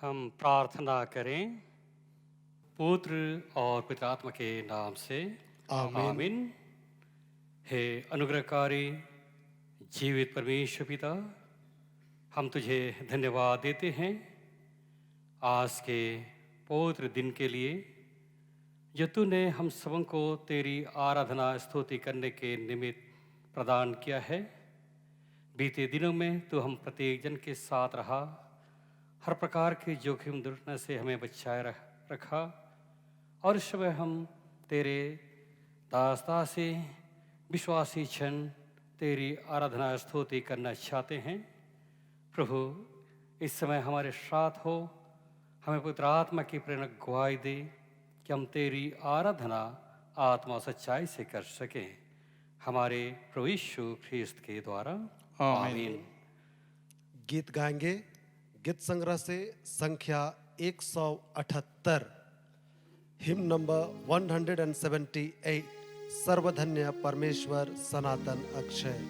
हम प्रार्थना करें। पुत्र और पिता आत्मा के नाम से आमीन। आमीन। हे अनुग्रहकारी जीवित परमेश्वर पिता, हम तुझे धन्यवाद देते हैं आज के पवित्र दिन के लिए जो तूने हम सबों को तेरी आराधना स्तुति करने के निमित्त प्रदान किया है। बीते दिनों में तू हम प्रत्येक जन के साथ रहा, हर प्रकार के जोखिम दुर्घटना से हमें बचाए रखा और इस समय हम तेरे दासता से विश्वासी क्षण तेरी आराधना स्तुति करना चाहते हैं। प्रभु, इस समय हमारे साथ हो, हमें पवित्र आत्मा की प्रेरणा गवाही दे कि हम तेरी आराधना आत्मा सच्चाई से कर सकें। हमारे प्रभु यीशु ख्रीस्त के द्वारा आमीन। गीत गाएंगे गीत संग्रह से संख्या 178, हिम नंबर 178, सर्वधन्य परमेश्वर सनातन अक्षय।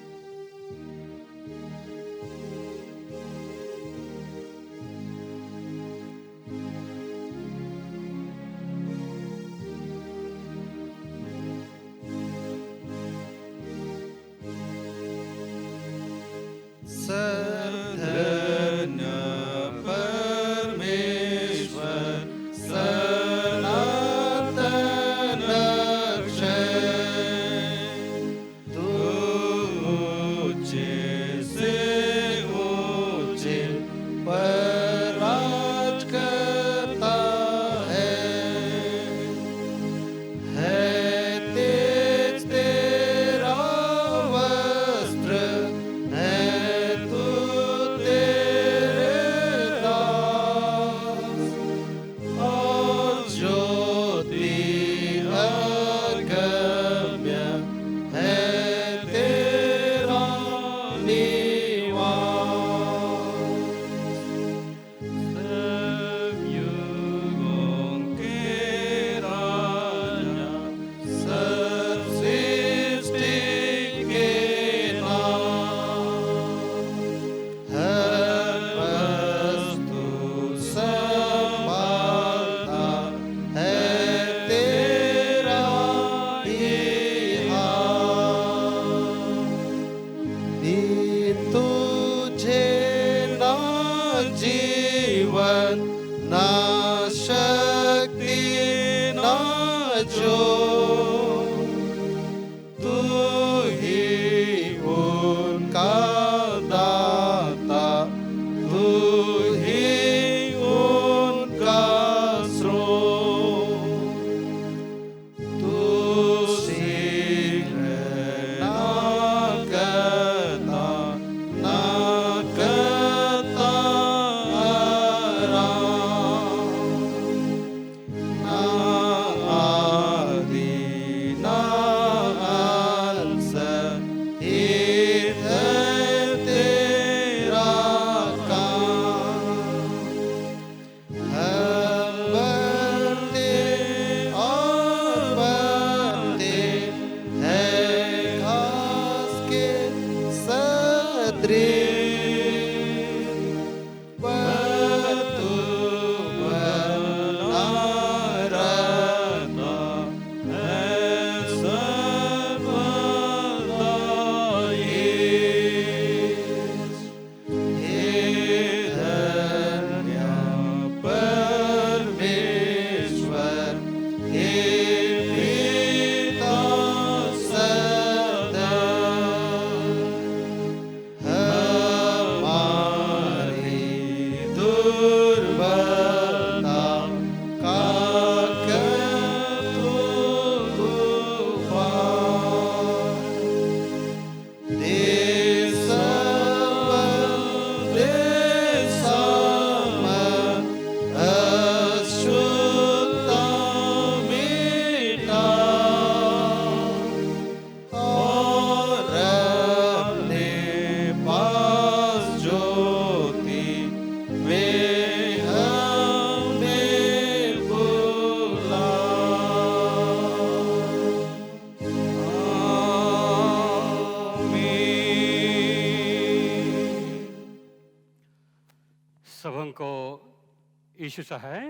यीशु सहाय।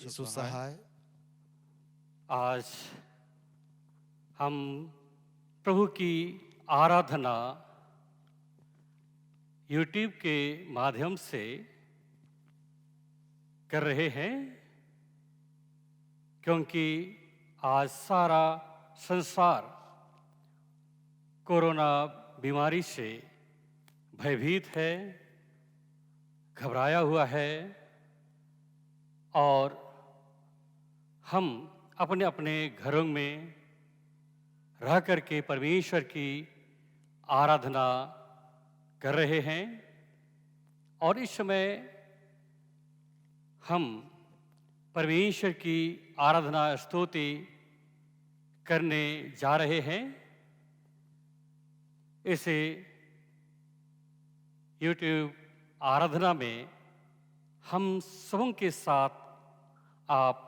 यीशु सहाय। आज हम प्रभु की आराधना यूट्यूब के माध्यम से कर रहे हैं, क्योंकि आज सारा संसार कोरोना बीमारी से भयभीत है, घबराया हुआ है, और हम अपने अपने घरों में रह करके परमेश्वर की आराधना कर रहे हैं। और इस समय हम परमेश्वर की आराधना स्तुति करने जा रहे हैं। इसे यूट्यूब आराधना में हम सबों के साथ आप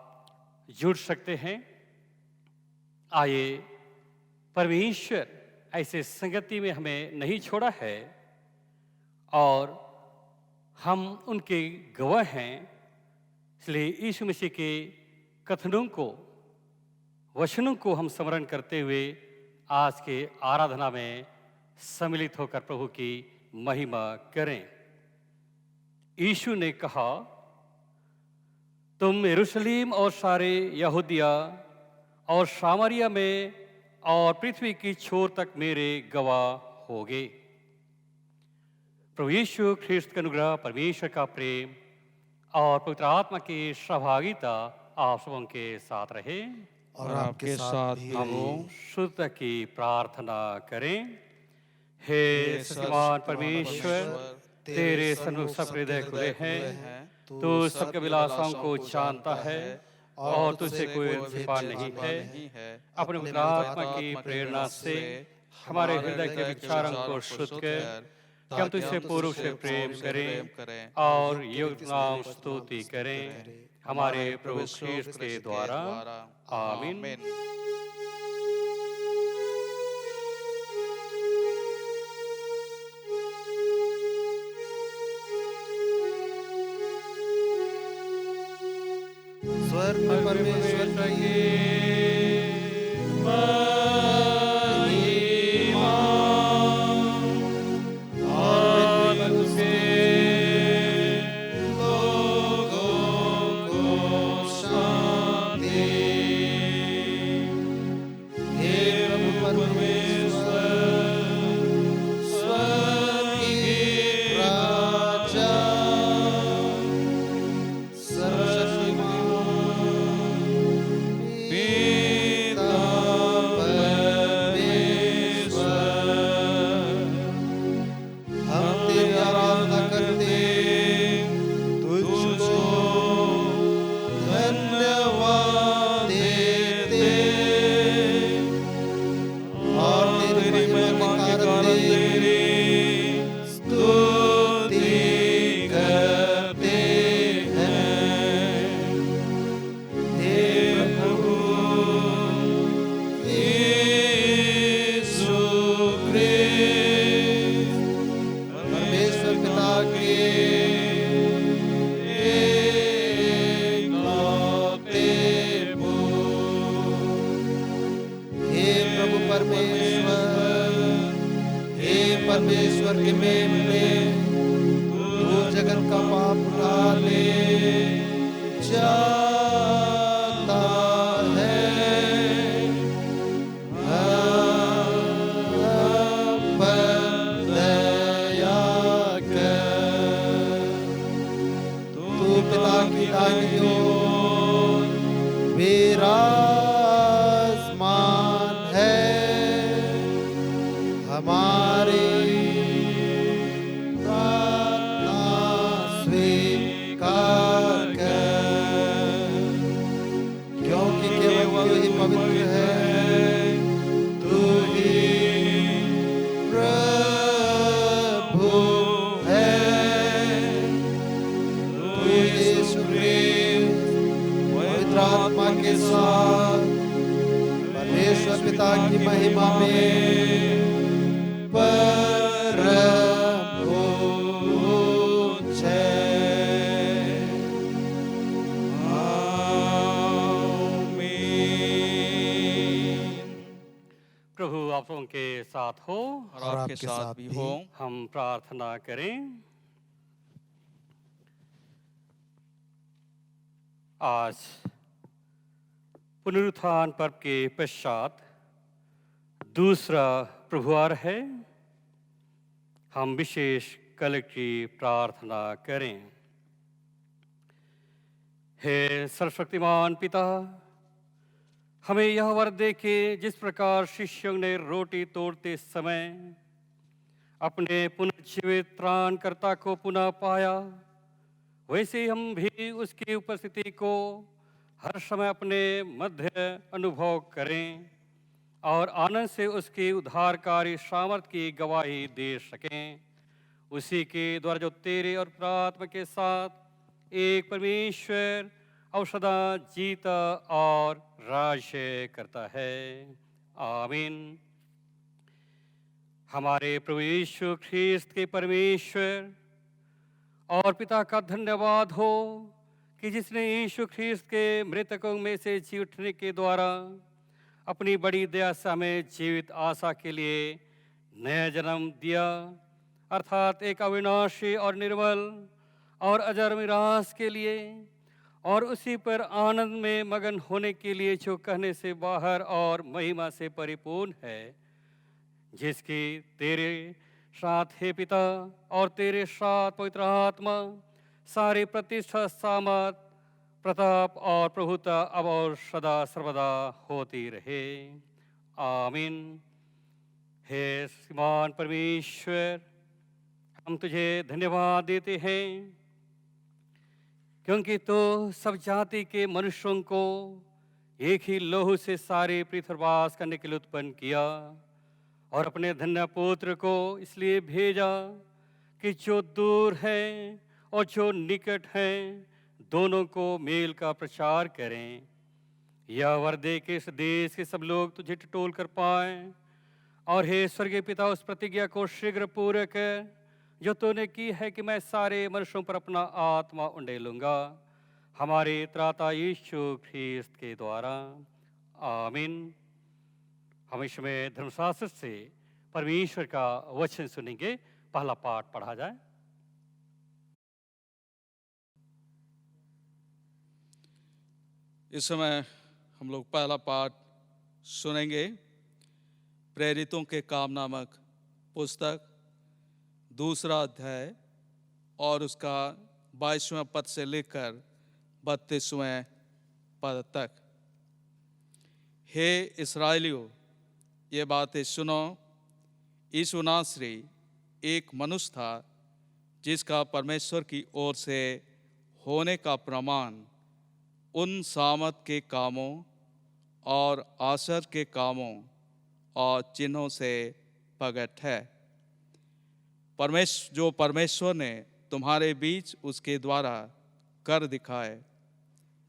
जुड़ सकते हैं। आइए, परमेश्वर ऐसे संगति में हमें नहीं छोड़ा है और हम उनके गवाह हैं। इसलिए यीशु मसीह के कथनों को, वचनों को हम स्मरण करते हुए आज के आराधना में सम्मिलित होकर प्रभु की महिमा करें। यीशु ने कहा, तुम यरूशलेम और सारे यहूदिया और सामरिया में और पृथ्वी की छोर तक मेरे गवाह होगे। प्रभु यीशु ख्रिस्त का अनुग्रह, परमेश्वर का प्रेम और पवित्र आत्मा की सहभागिता आप सबों के साथ रहे और आपके साथ भी हम रहे। शुद्ध की प्रार्थना करें। हे सत्यवान परमेश्वर, तेरे सन्मुख सब हृदय खुले हैं। तू सबके विलासों को जानता है और तुझसे कोई छिपा नहीं है। अपने पवित्र आत्मा की प्रेरणा से हमारे हृदय के विचारों को शुद्ध कर कि हम तुझसे पूर्व से प्रेम करें और युक्त नाम स्तुति करें हमारे प्रभु ख्रिस्त के द्वारा। आमीन। स्वर्ग में परमेश्वर की परमेश्वर के मेमने तू जगत का पाप उठा ले जाता है। हम पर दया कर। तू पिता की दाहिनी ओर विराजमान है। हमारी प्रार्थना स्वीकार कर, क्योंकि केवल तू ही पवित्र है। तू ही प्रभु है। तू यीशु ख्रिस्त पवित्र आत्मा के साथ परमेश्वर पिता की महिमा में आप लोगों के साथ हो और आपके साथ भी हो। हम प्रार्थना करें। आज पुनरुत्थान पर्व के पश्चात दूसरा प्रभुवार है। हम विशेष कल की प्रार्थना करें। हे सर्वशक्तिमान पिता, हमें यह वर दे कि जिस प्रकार शिष्यों ने रोटी तोड़ते समय अपने पुनर्जीवित त्राणकर्ता को पुनः पाया, वैसे ही हम भी उसकी उपस्थिति को हर समय अपने मध्य अनुभव करें और आनंद से उसकी उद्धारकारी सामर्थ्य की गवाही दे सकें। उसी के द्वारा जो तेरे और प्रात्मा के साथ एक परमेश्वर और सदा जीता और राज्य करता है। आमीन। हमारे प्रभु यीशु ख्रीस्त के परमेश्वर और पिता का धन्यवाद हो कि जिसने यीशु ख्रीस्त के मृतकों में से जी उठने के द्वारा अपनी बड़ी दया से हमें जीवित आशा के लिए नया जन्म दिया, अर्थात एक अविनाशी और निर्मल और अजर मिरास के लिए, और उसी पर आनंद में मगन होने के लिए जो कहने से बाहर और महिमा से परिपूर्ण है, जिसकी तेरे साथ हे पिता और तेरे साथ पवित्र आत्मा सारी प्रतिष्ठा, सामर्थ, प्रताप और प्रभुता अब और सदा सर्वदा होती रहे। आमीन। हे श्रीमान परमेश्वर, हम तुझे धन्यवाद देते हैं क्योंकि तो सब जाति के मनुष्यों को एक ही लहू से सारे पृथ्वीवास करने के लिए उत्पन्न किया और अपने धन्य पुत्र को इसलिए भेजा कि जो दूर है और जो निकट है दोनों को मेल का प्रचार करें। यह वर दे के इस देश के सब लोग तुझे टटोल कर पाएं, और हे स्वर्गीय पिता, उस प्रतिज्ञा को शीघ्र पूरा कर जो तूने की है कि मैं सारे मनुष्यों पर अपना आत्मा उंडेलूंगा, हमारे त्राता यीशु ख्रीस्त के द्वारा। आमीन। हम इसमें धर्मशास्त्र से परमेश्वर का वचन सुनेंगे। पहला पाठ पढ़ा जाए। इस समय हम लोग पहला पाठ सुनेंगे प्रेरितों के काम नामक पुस्तक, दूसरा अध्याय और उसका 22वें पद से लेकर 32वें पद तक। हे इस्राएलियों, ये बातें सुनो। यीशु नासरी एक मनुष्य था जिसका परमेश्वर की ओर से होने का प्रमाण उन सामर्थ के कामों और आश्चर्य के कामों और चिन्हों से प्रगट है, जो परमेश्वर ने तुम्हारे बीच उसके द्वारा कर दिखाए,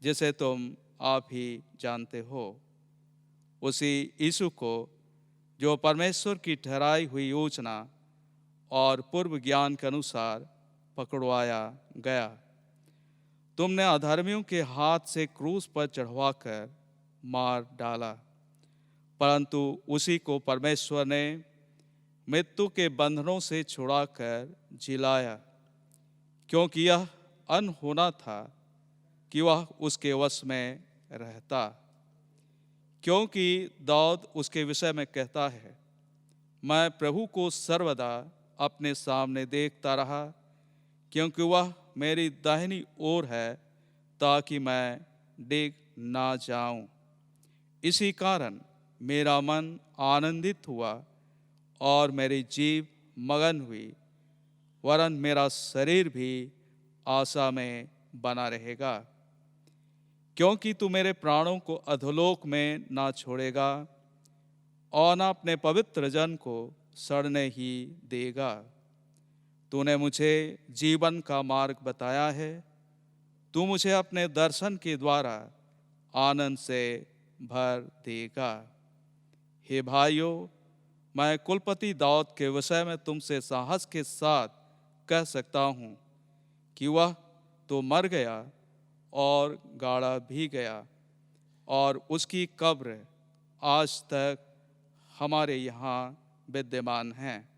जिसे तुम आप ही जानते हो। उसी यीशु को जो परमेश्वर की ठहराई हुई योजना और पूर्व ज्ञान के अनुसार पकड़वाया गया, तुमने अधर्मियों के हाथ से क्रूस पर चढ़वाकर मार डाला, परंतु उसी को परमेश्वर ने मृत्यु के बंधनों से छुड़ाकर जिलाया, क्योंकि यह अनहोना था कि वह उसके वश में रहता। क्योंकि दाऊद उसके विषय में कहता है, मैं प्रभु को सर्वदा अपने सामने देखता रहा, क्योंकि वह मेरी दाहिनी ओर है, ताकि मैं डिग ना जाऊं। इसी कारण मेरा मन आनंदित हुआ और मेरी जीभ मगन हुई, वरन मेरा शरीर भी आशा में बना रहेगा, क्योंकि तू मेरे प्राणों को अधोलोक में ना छोड़ेगा और ना अपने पवित्र जन को सड़ने ही देगा। तूने मुझे जीवन का मार्ग बताया है, तू मुझे अपने दर्शन के द्वारा आनंद से भर देगा। हे भाइयों, मैं कुलपति दाऊद के विषय में तुमसे साहस के साथ कह सकता हूँ कि वह तो मर गया और गाड़ा भी गया, और उसकी कब्र आज तक हमारे यहाँ विद्यमान हैं।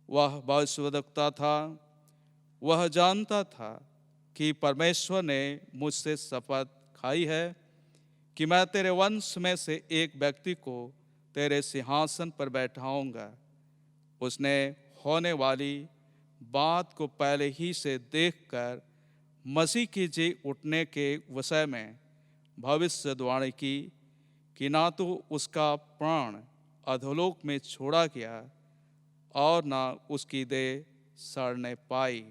वह भविष्यवक्ता था। वह जानता था कि परमेश्वर ने मुझसे शपथ खाई है कि मैं तेरे वंश में से एक व्यक्ति को तेरे सिंहासन पर बैठाऊंगा। उसने होने वाली बात को पहले ही से देखकर मसीह की जी उठने के विषय में भविष्यवाणी की कि ना तो उसका प्राण अधोलोक में छोड़ा गया और ना उसकी देह सड़ने पाई।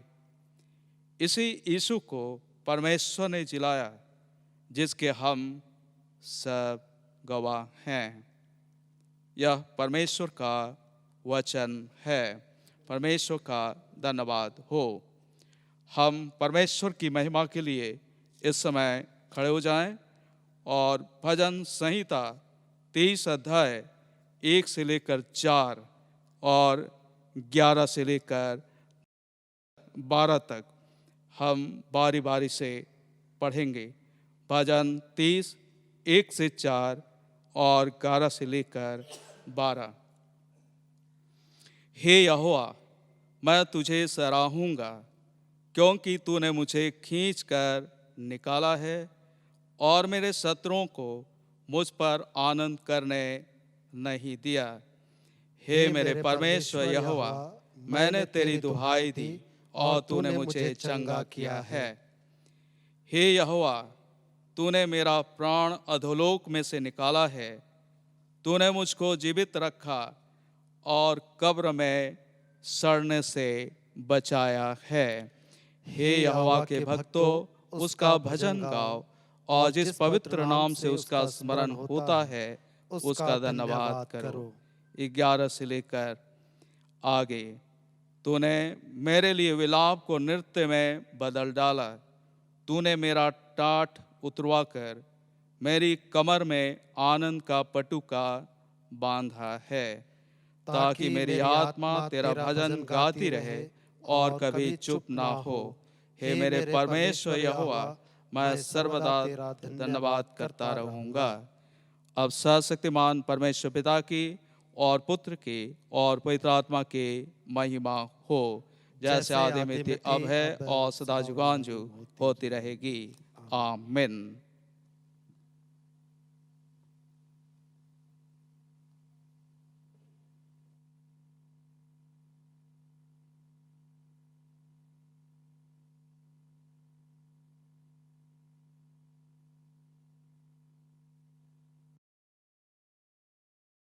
इसी यीशु को परमेश्वर ने जिलाया, जिसके हम सब गवाह हैं। यह परमेश्वर का वचन है। परमेश्वर का धन्यवाद हो। हम परमेश्वर की महिमा के लिए इस समय खड़े हो जाएं और भजन संहिता 30 अध्याय 1 से लेकर 4 और 11 से लेकर 12 तक हम बारी बारी से पढ़ेंगे। भजन 30 1 से 4 और 11 से लेकर 12। हे यहोवा, मैं तुझे सराहूंगा, क्योंकि तूने मुझे खींचकर निकाला है और मेरे शत्रुओं को मुझ पर आनंद करने नहीं दिया। हे मेरे परमेश्वर यहोवा, मैंने तेरी दुहाई दी और तूने मुझे चंगा किया है। हे यहोवा, तूने मेरा प्राण अधोलोक में से निकाला है। तूने मुझको जीवित रखा और कब्र में सड़ने से बचाया है। हे यहोवा के भक्तों, उसका भजन गाओ और जिस पवित्र नाम से उसका स्मरण होता है उसका धन्यवाद करो। 11 से लेकर आगे। तूने मेरे लिए विलाप को नृत्य में बदल डाला। तूने मेरा टाट उतरवा कर मेरी कमर में आनंद का पटुका बांधा है, ताकि मेरी आत्मा तेरा भजन गाती रहे और कभी चुप ना हो। हे मेरे परमेश्वर यहोवा, मैं सर्वदा धन्यवाद करता रहूंगा। अब सर्वशक्तिमान परमेश्वर पिता की और पुत्र की और पवित्र आत्मा की महिमा हो, जैसे आदि में थी, अब है और सदा जुगान जुग होती रहेगी। आमीन।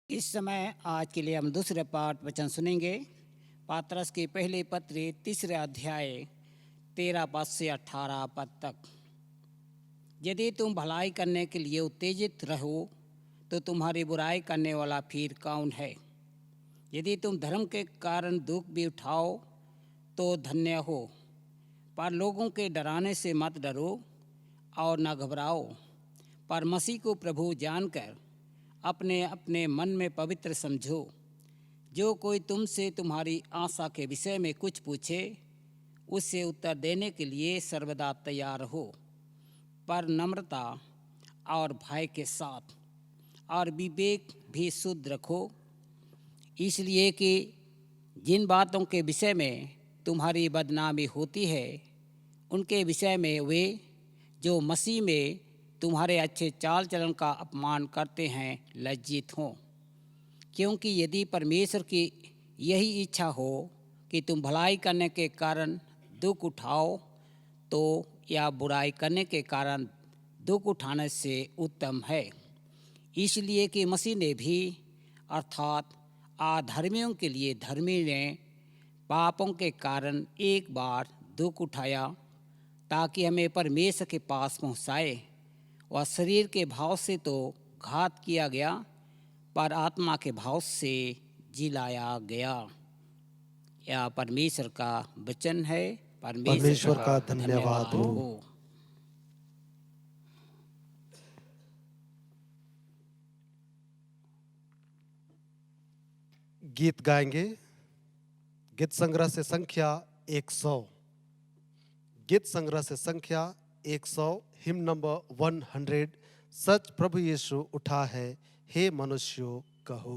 इस समय आज के लिए हम दूसरे पाठ वचन सुनेंगे। पात्रस के पहले पत्र 3 अध्याय 13 पद से 18 पद तक। यदि तुम भलाई करने के लिए उत्तेजित रहो तो तुम्हारी बुराई करने वाला फिर कौन है? यदि तुम धर्म के कारण दुख भी उठाओ तो धन्य हो, पर लोगों के डराने से मत डरो और न घबराओ, पर मसीह को प्रभु जानकर अपने अपने मन में पवित्र समझो। जो कोई तुमसे तुम्हारी आशा के विषय में कुछ पूछे, उससे उत्तर देने के लिए सर्वदा तैयार हो, पर नम्रता और भय के साथ, और विवेक भी शुद्ध रखो, इसलिए कि जिन बातों के विषय में तुम्हारी बदनामी होती है, उनके विषय में वे जो मसीह में तुम्हारे अच्छे चाल चलन का अपमान करते हैं लज्जित हों। क्योंकि यदि परमेश्वर की यही इच्छा हो कि तुम भलाई करने के कारण दुख उठाओ, तो यह बुराई करने के कारण दुख उठाने से उत्तम है। इसलिए कि मसीह ने भी, अर्थात अधर्मियों के लिए धर्मी ने, पापों के कारण एक बार दुख उठाया, ताकि हमें परमेश्वर के पास पहुँचाए। वह शरीर के भाव से तो घात किया गया, पर आत्मा के भाव से जिलाया गया। यह परमेश्वर का वचन है। परमेश्वर का धन्यवाद हो। गीत गाएंगे। गीत संग्रह से संख्या 100। गीत संग्रह से संख्या 100, हिम नंबर 100। सच प्रभु यीशु उठा है, हे मनुष्यों कहो।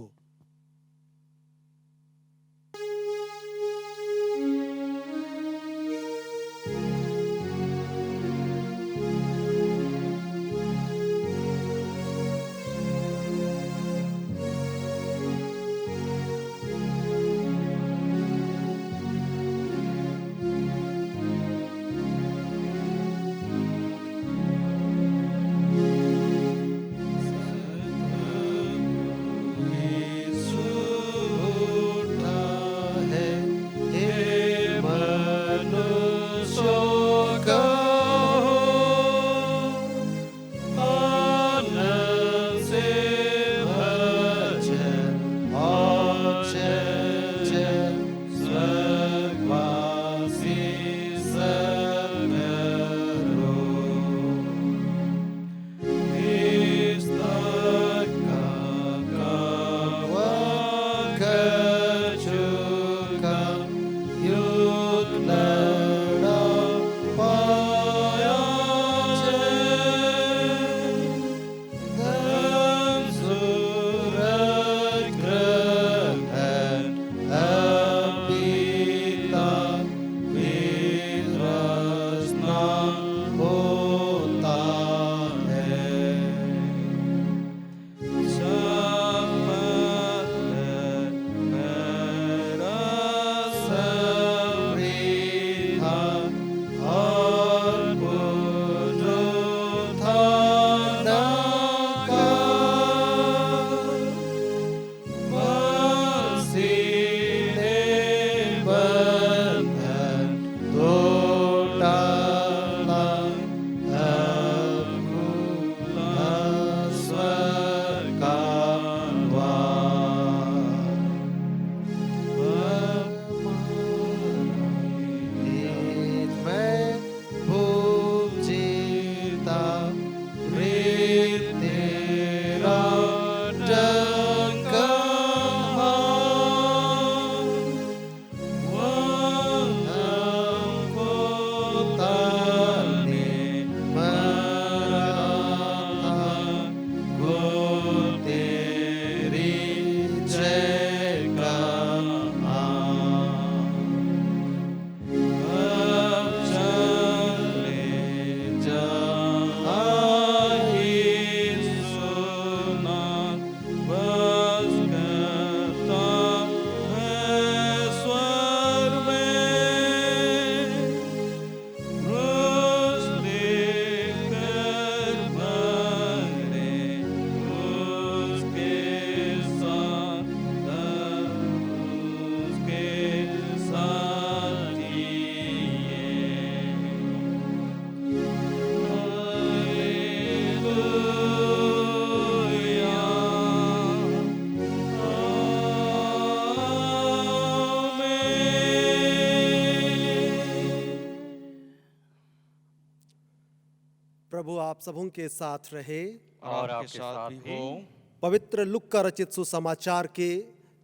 आप सबों के साथ रहे। और आपके साथ भी हो। पवित्र लुक्का रचित सुसमाचार के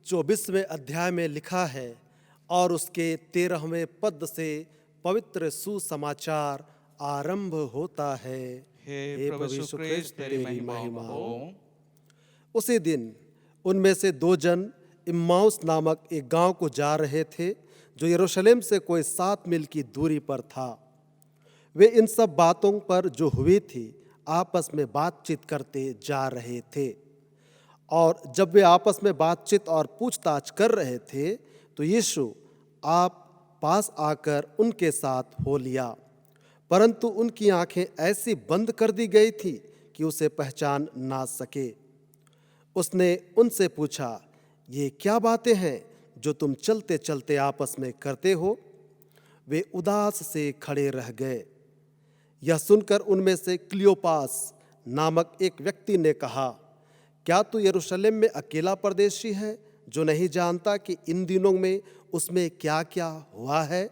24वें अध्याय में लिखा है और उसके 13वें पद से पवित्र सुसमाचार आरंभ होता है। हे प्रभु यीशु क्रिस्त, तेरी महिमा हो। उसी दिन उनमें से 2 जन इम्माउस नामक एक गांव को जा रहे थे जो यरूशलेम से कोई 7 मील की दूरी पर था। वे इन सब बातों पर जो हुई थी आपस में बातचीत करते जा रहे थे। और जब वे आपस में बातचीत और पूछताछ कर रहे थे तो यीशु आप पास आकर उनके साथ हो लिया, परंतु उनकी आंखें ऐसी बंद कर दी गई थी कि उसे पहचान ना सके। उसने उनसे पूछा, ये क्या बातें हैं जो तुम चलते चलते आपस में करते हो? वे उदास से खड़े रह गए। यह सुनकर उनमें से क्लियोपास नामक एक व्यक्ति ने कहा, क्या तू यरूशलेम में अकेला परदेशी है जो नहीं जानता कि इन दिनों में उसमें क्या क्या हुआ है?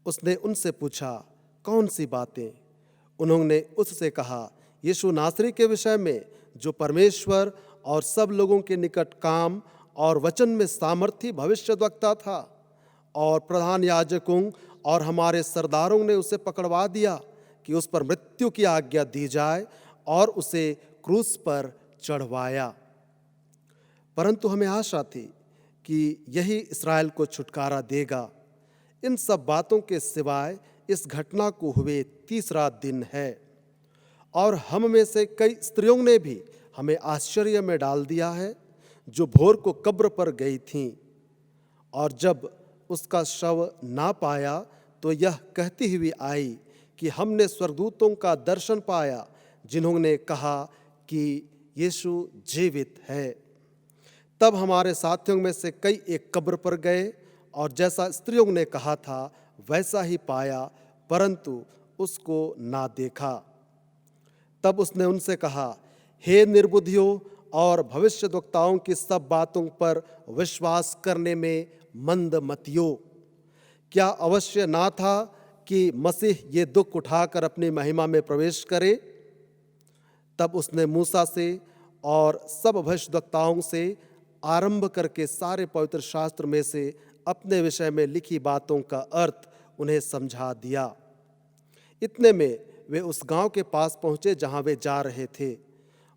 उसने उनसे पूछा, कौन सी बातें? उन्होंने उससे कहा, यीशु नासरी के विषय में जो परमेश्वर और सब लोगों के निकट काम और वचन में सामर्थी भविष्यद्वक्ता था, और प्रधान याजकों और हमारे सरदारों ने उसे पकड़वा दिया कि उस पर मृत्यु की आज्ञा दी जाए और उसे क्रूस पर चढ़वाया। परंतु हमें आशा थी कि यही इस्राएल को छुटकारा देगा। इन सब बातों के सिवाय इस घटना को हुए 3रा दिन है, और हम में से कई स्त्रियों ने भी हमें आश्चर्य में डाल दिया है, जो भोर को कब्र पर गई थीं, और जब उसका शव ना पाया तो यह कहती हुई आई कि हमने स्वर्गदूतों का दर्शन पाया जिन्होंने कहा कि यीशु जीवित है। तब हमारे साथियों में से कई एक कब्र पर गए और जैसा स्त्रियों ने कहा था वैसा ही पाया, परंतु उसको ना देखा। तब उसने उनसे कहा, हे निर्बुद्धियों और भविष्यद्वक्ताओं की सब बातों पर विश्वास करने में मंदमतियों, क्या अवश्य ना था कि मसीह ये दुख उठाकर अपनी महिमा में प्रवेश करे? तब उसने मूसा से और सब भविष्यद्वक्ताओं से आरंभ करके सारे पवित्र शास्त्र में से अपने विषय में लिखी बातों का अर्थ उन्हें समझा दिया। इतने में वे उस गांव के पास पहुंचे जहां वे जा रहे थे,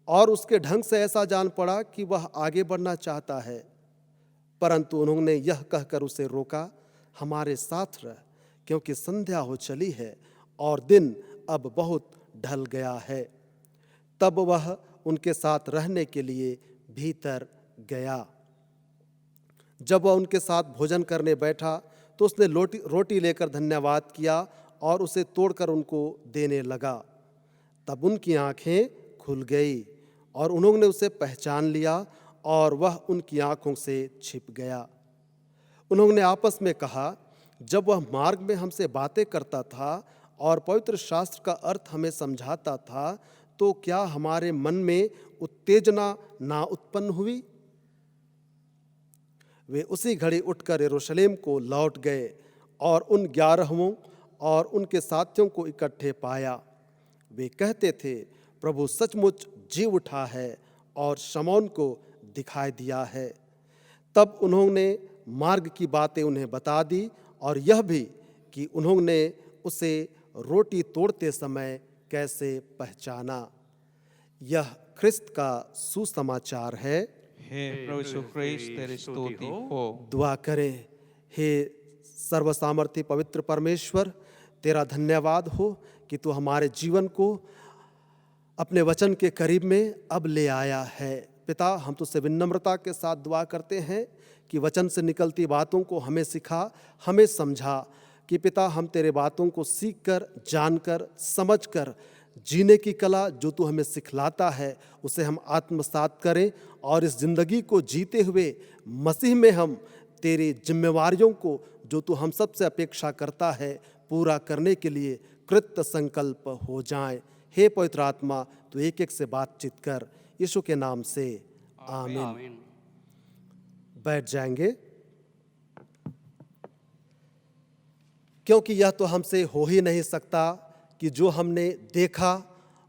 और उसके ढंग से ऐसा जान पड़ा कि वह आगे बढ़ना चाहता है, परंतु उन्होंने यह कहकर उसे रोका, हमारे साथ रह, क्योंकि संध्या हो चली है और दिन अब बहुत ढल गया है। तब वह उनके साथ रहने के लिए भीतर गया। जब वह उनके साथ भोजन करने बैठा तो उसने रोटी लेकर धन्यवाद किया और उसे तोड़कर उनको देने लगा। तब उनकी आंखें खुल गई और उन्होंने उसे पहचान लिया, और वह उनकी आंखों से छिप गया। उन्होंने आपस में कहा, जब वह मार्ग में हमसे बातें करता था और पवित्र शास्त्र का अर्थ हमें समझाता था, तो क्या हमारे मन में उत्तेजना ना उत्पन्न हुई? वे उसी घड़ी उठकर यरूशलेम को लौट गए और उन 11 और उनके साथियों को इकट्ठे पाया। वे कहते थे, प्रभु सचमुच जी उठा है और शमौन को दिखाई दिया है। तब उन्होंने मार्ग की बातें उन्हें बता दी, और यह भी कि उन्होंने उसे रोटी तोड़ते समय कैसे पहचाना। यह ख्रिस्त का सुसमाचार है। हे प्रभु यीशु क्रिस्त, तेरी स्तुति हो। दुआ करें। हे सर्वसामर्थी पवित्र परमेश्वर, तेरा धन्यवाद हो कि तू हमारे जीवन को अपने वचन के करीब में अब ले आया है। पिता, हम तुझसे विनम्रता के साथ दुआ करते हैं कि वचन से निकलती बातों को हमें सिखा, हमें समझा, कि पिता हम तेरे बातों को सीखकर, जानकर, समझकर जीने की कला जो तू हमें सिखलाता है उसे हम आत्मसात करें, और इस जिंदगी को जीते हुए मसीह में हम तेरी जिम्मेवारियों को जो तू हम सबसे अपेक्षा करता है पूरा करने के लिए कृत संकल्प हो जाएं। हे पवित्र आत्मा, तू एक एक से बातचीत कर, यीशु के नाम से आमीन। आमीन। बैठ जाएंगे, क्योंकि यह तो हमसे हो ही नहीं सकता कि जो हमने देखा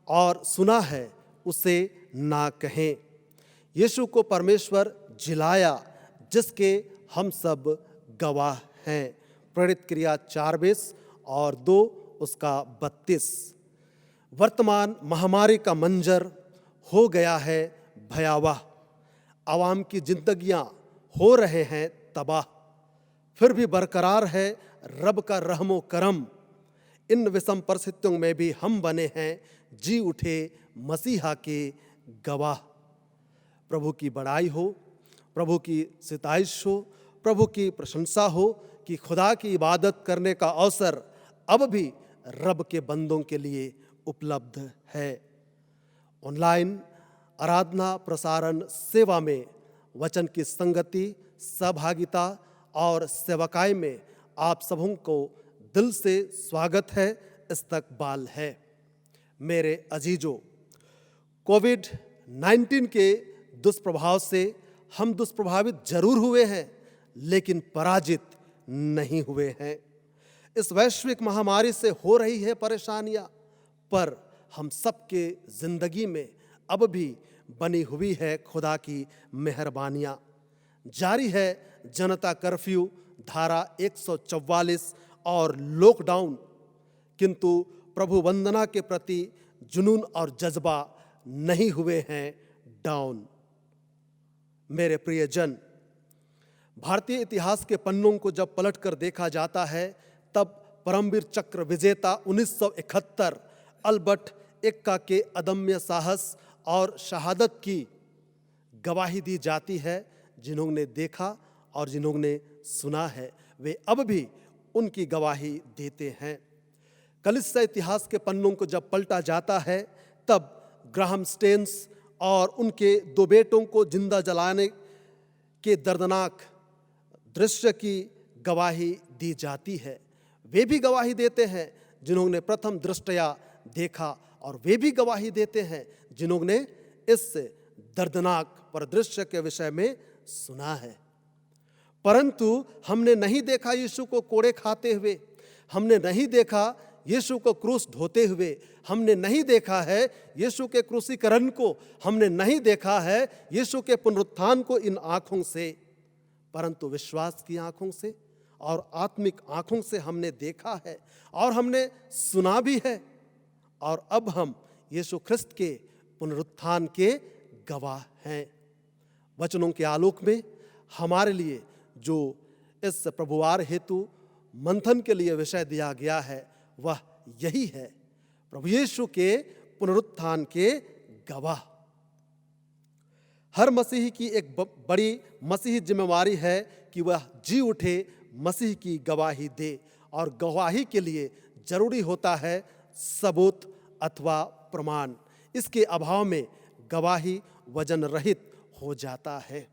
और सुना है उसे ना कहें। यीशु को परमेश्वर जिलाया जिसके हम सब गवाह हैं। प्रेरित क्रिया 4:20 और 2 उसका 32। वर्तमान महामारी का मंजर हो गया है भयावह। आवाम की जिंदगियां हो रहे हैं तबाह, फिर भी बरकरार है रब का रहमो करम। इन विषम परिस्थितियों में भी हम बने हैं जी उठे मसीहा के गवाह। प्रभु की बड़ाई हो, प्रभु की सिताइश हो, प्रभु की प्रशंसा हो कि खुदा की इबादत करने का अवसर अब भी रब के बंदों के लिए उपलब्ध है। ऑनलाइन आराधना प्रसारण सेवा में वचन की संगति, सहभागिता और सेवकाई में आप सबों को दिल से स्वागत है, इस्तकबाल है। मेरे अजीजों, कोविड-19 के दुष्प्रभाव से हम दुष्प्रभावित जरूर हुए हैं, लेकिन पराजित नहीं हुए हैं। इस वैश्विक महामारी से हो रही है परेशानियां, पर हम सबके जिंदगी में अब भी बनी हुई है खुदा की मेहरबानियां। जारी है जनता कर्फ्यू, धारा 144 और लॉकडाउन, किंतु प्रभु वंदना के प्रति जुनून और जज्बा नहीं हुए हैं डाउन। मेरे प्रियजन, भारतीय इतिहास के पन्नों को जब पलटकर देखा जाता है तब परमवीर चक्र विजेता 1971 अल्बर्ट एक्का के अदम्य साहस और शहादत की गवाही दी जाती है। जिन्होंने देखा और जिन्होंने सुना है वे अब भी उनकी गवाही देते हैं। कलीसिया इतिहास के पन्नों को जब पलटा जाता है तब ग्राहम स्टेन्स और उनके 2 बेटों को जिंदा जलाने के दर्दनाक दृश्य की गवाही दी जाती है। वे भी गवाही देते हैं जिन्होंने प्रथम दृष्टया देखा, और वे भी गवाही देते हैं जिन्होंने इस दर्दनाक परिदृश्य के विषय में सुना है। परंतु हमने नहीं देखा यीशु को कोड़े खाते हुए, हमने नहीं देखा यीशु को क्रूस ढोते हुए, हमने नहीं देखा है यीशु के क्रूसीकरण को, हमने नहीं देखा है यीशु के पुनरुत्थान को इन आँखों से, परंतु विश्वास की आँखों से और आत्मिक आँखों से हमने देखा है और हमने सुना भी है। और अब हम यीशु ख्रिस्त के पुनरुत्थान के गवाह हैं। वचनों के आलोक में हमारे लिए जो इस प्रभुवार हेतु मंथन के लिए विषय दिया गया है वह यही है, प्रभु यीशु के पुनरुत्थान के गवाह। हर मसीही की एक बड़ी मसीही जिम्मेवारी है कि वह जी उठे मसीह की गवाही दे, और गवाही के लिए जरूरी होता है सबूत अथवा प्रमाण। इसके अभाव में गवाही वजन रहित हो जाता है।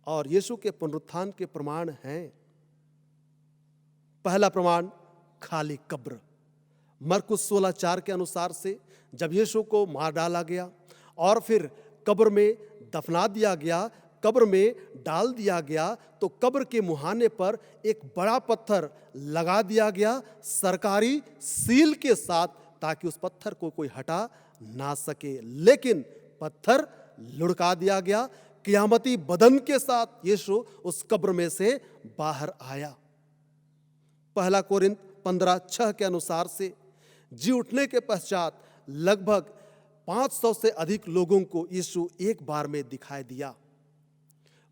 और यीशु के पुनरुत्थान के प्रमाण हैं। पहला प्रमाण खाली कब्र। मरकुस 16:4 के अनुसार से जब यीशु को मार डाला गया और फिर कब्र में दफना दिया गया, कब्र में डाल दिया गया, तो कब्र के मुहाने पर एक बड़ा पत्थर लगा दिया गया सरकारी सील के साथ, ताकि उस पत्थर को कोई हटा ना सके। लेकिन पत्थर लुढ़का दिया गया। कियामती बदन के साथ यीशु उस कब्र में से बाहर आया। पहला कोरिन्थ 15:6 के अनुसार से जी उठने के पश्चात लगभग 500 से अधिक लोगों को यीशु एक बार में दिखाई दिया।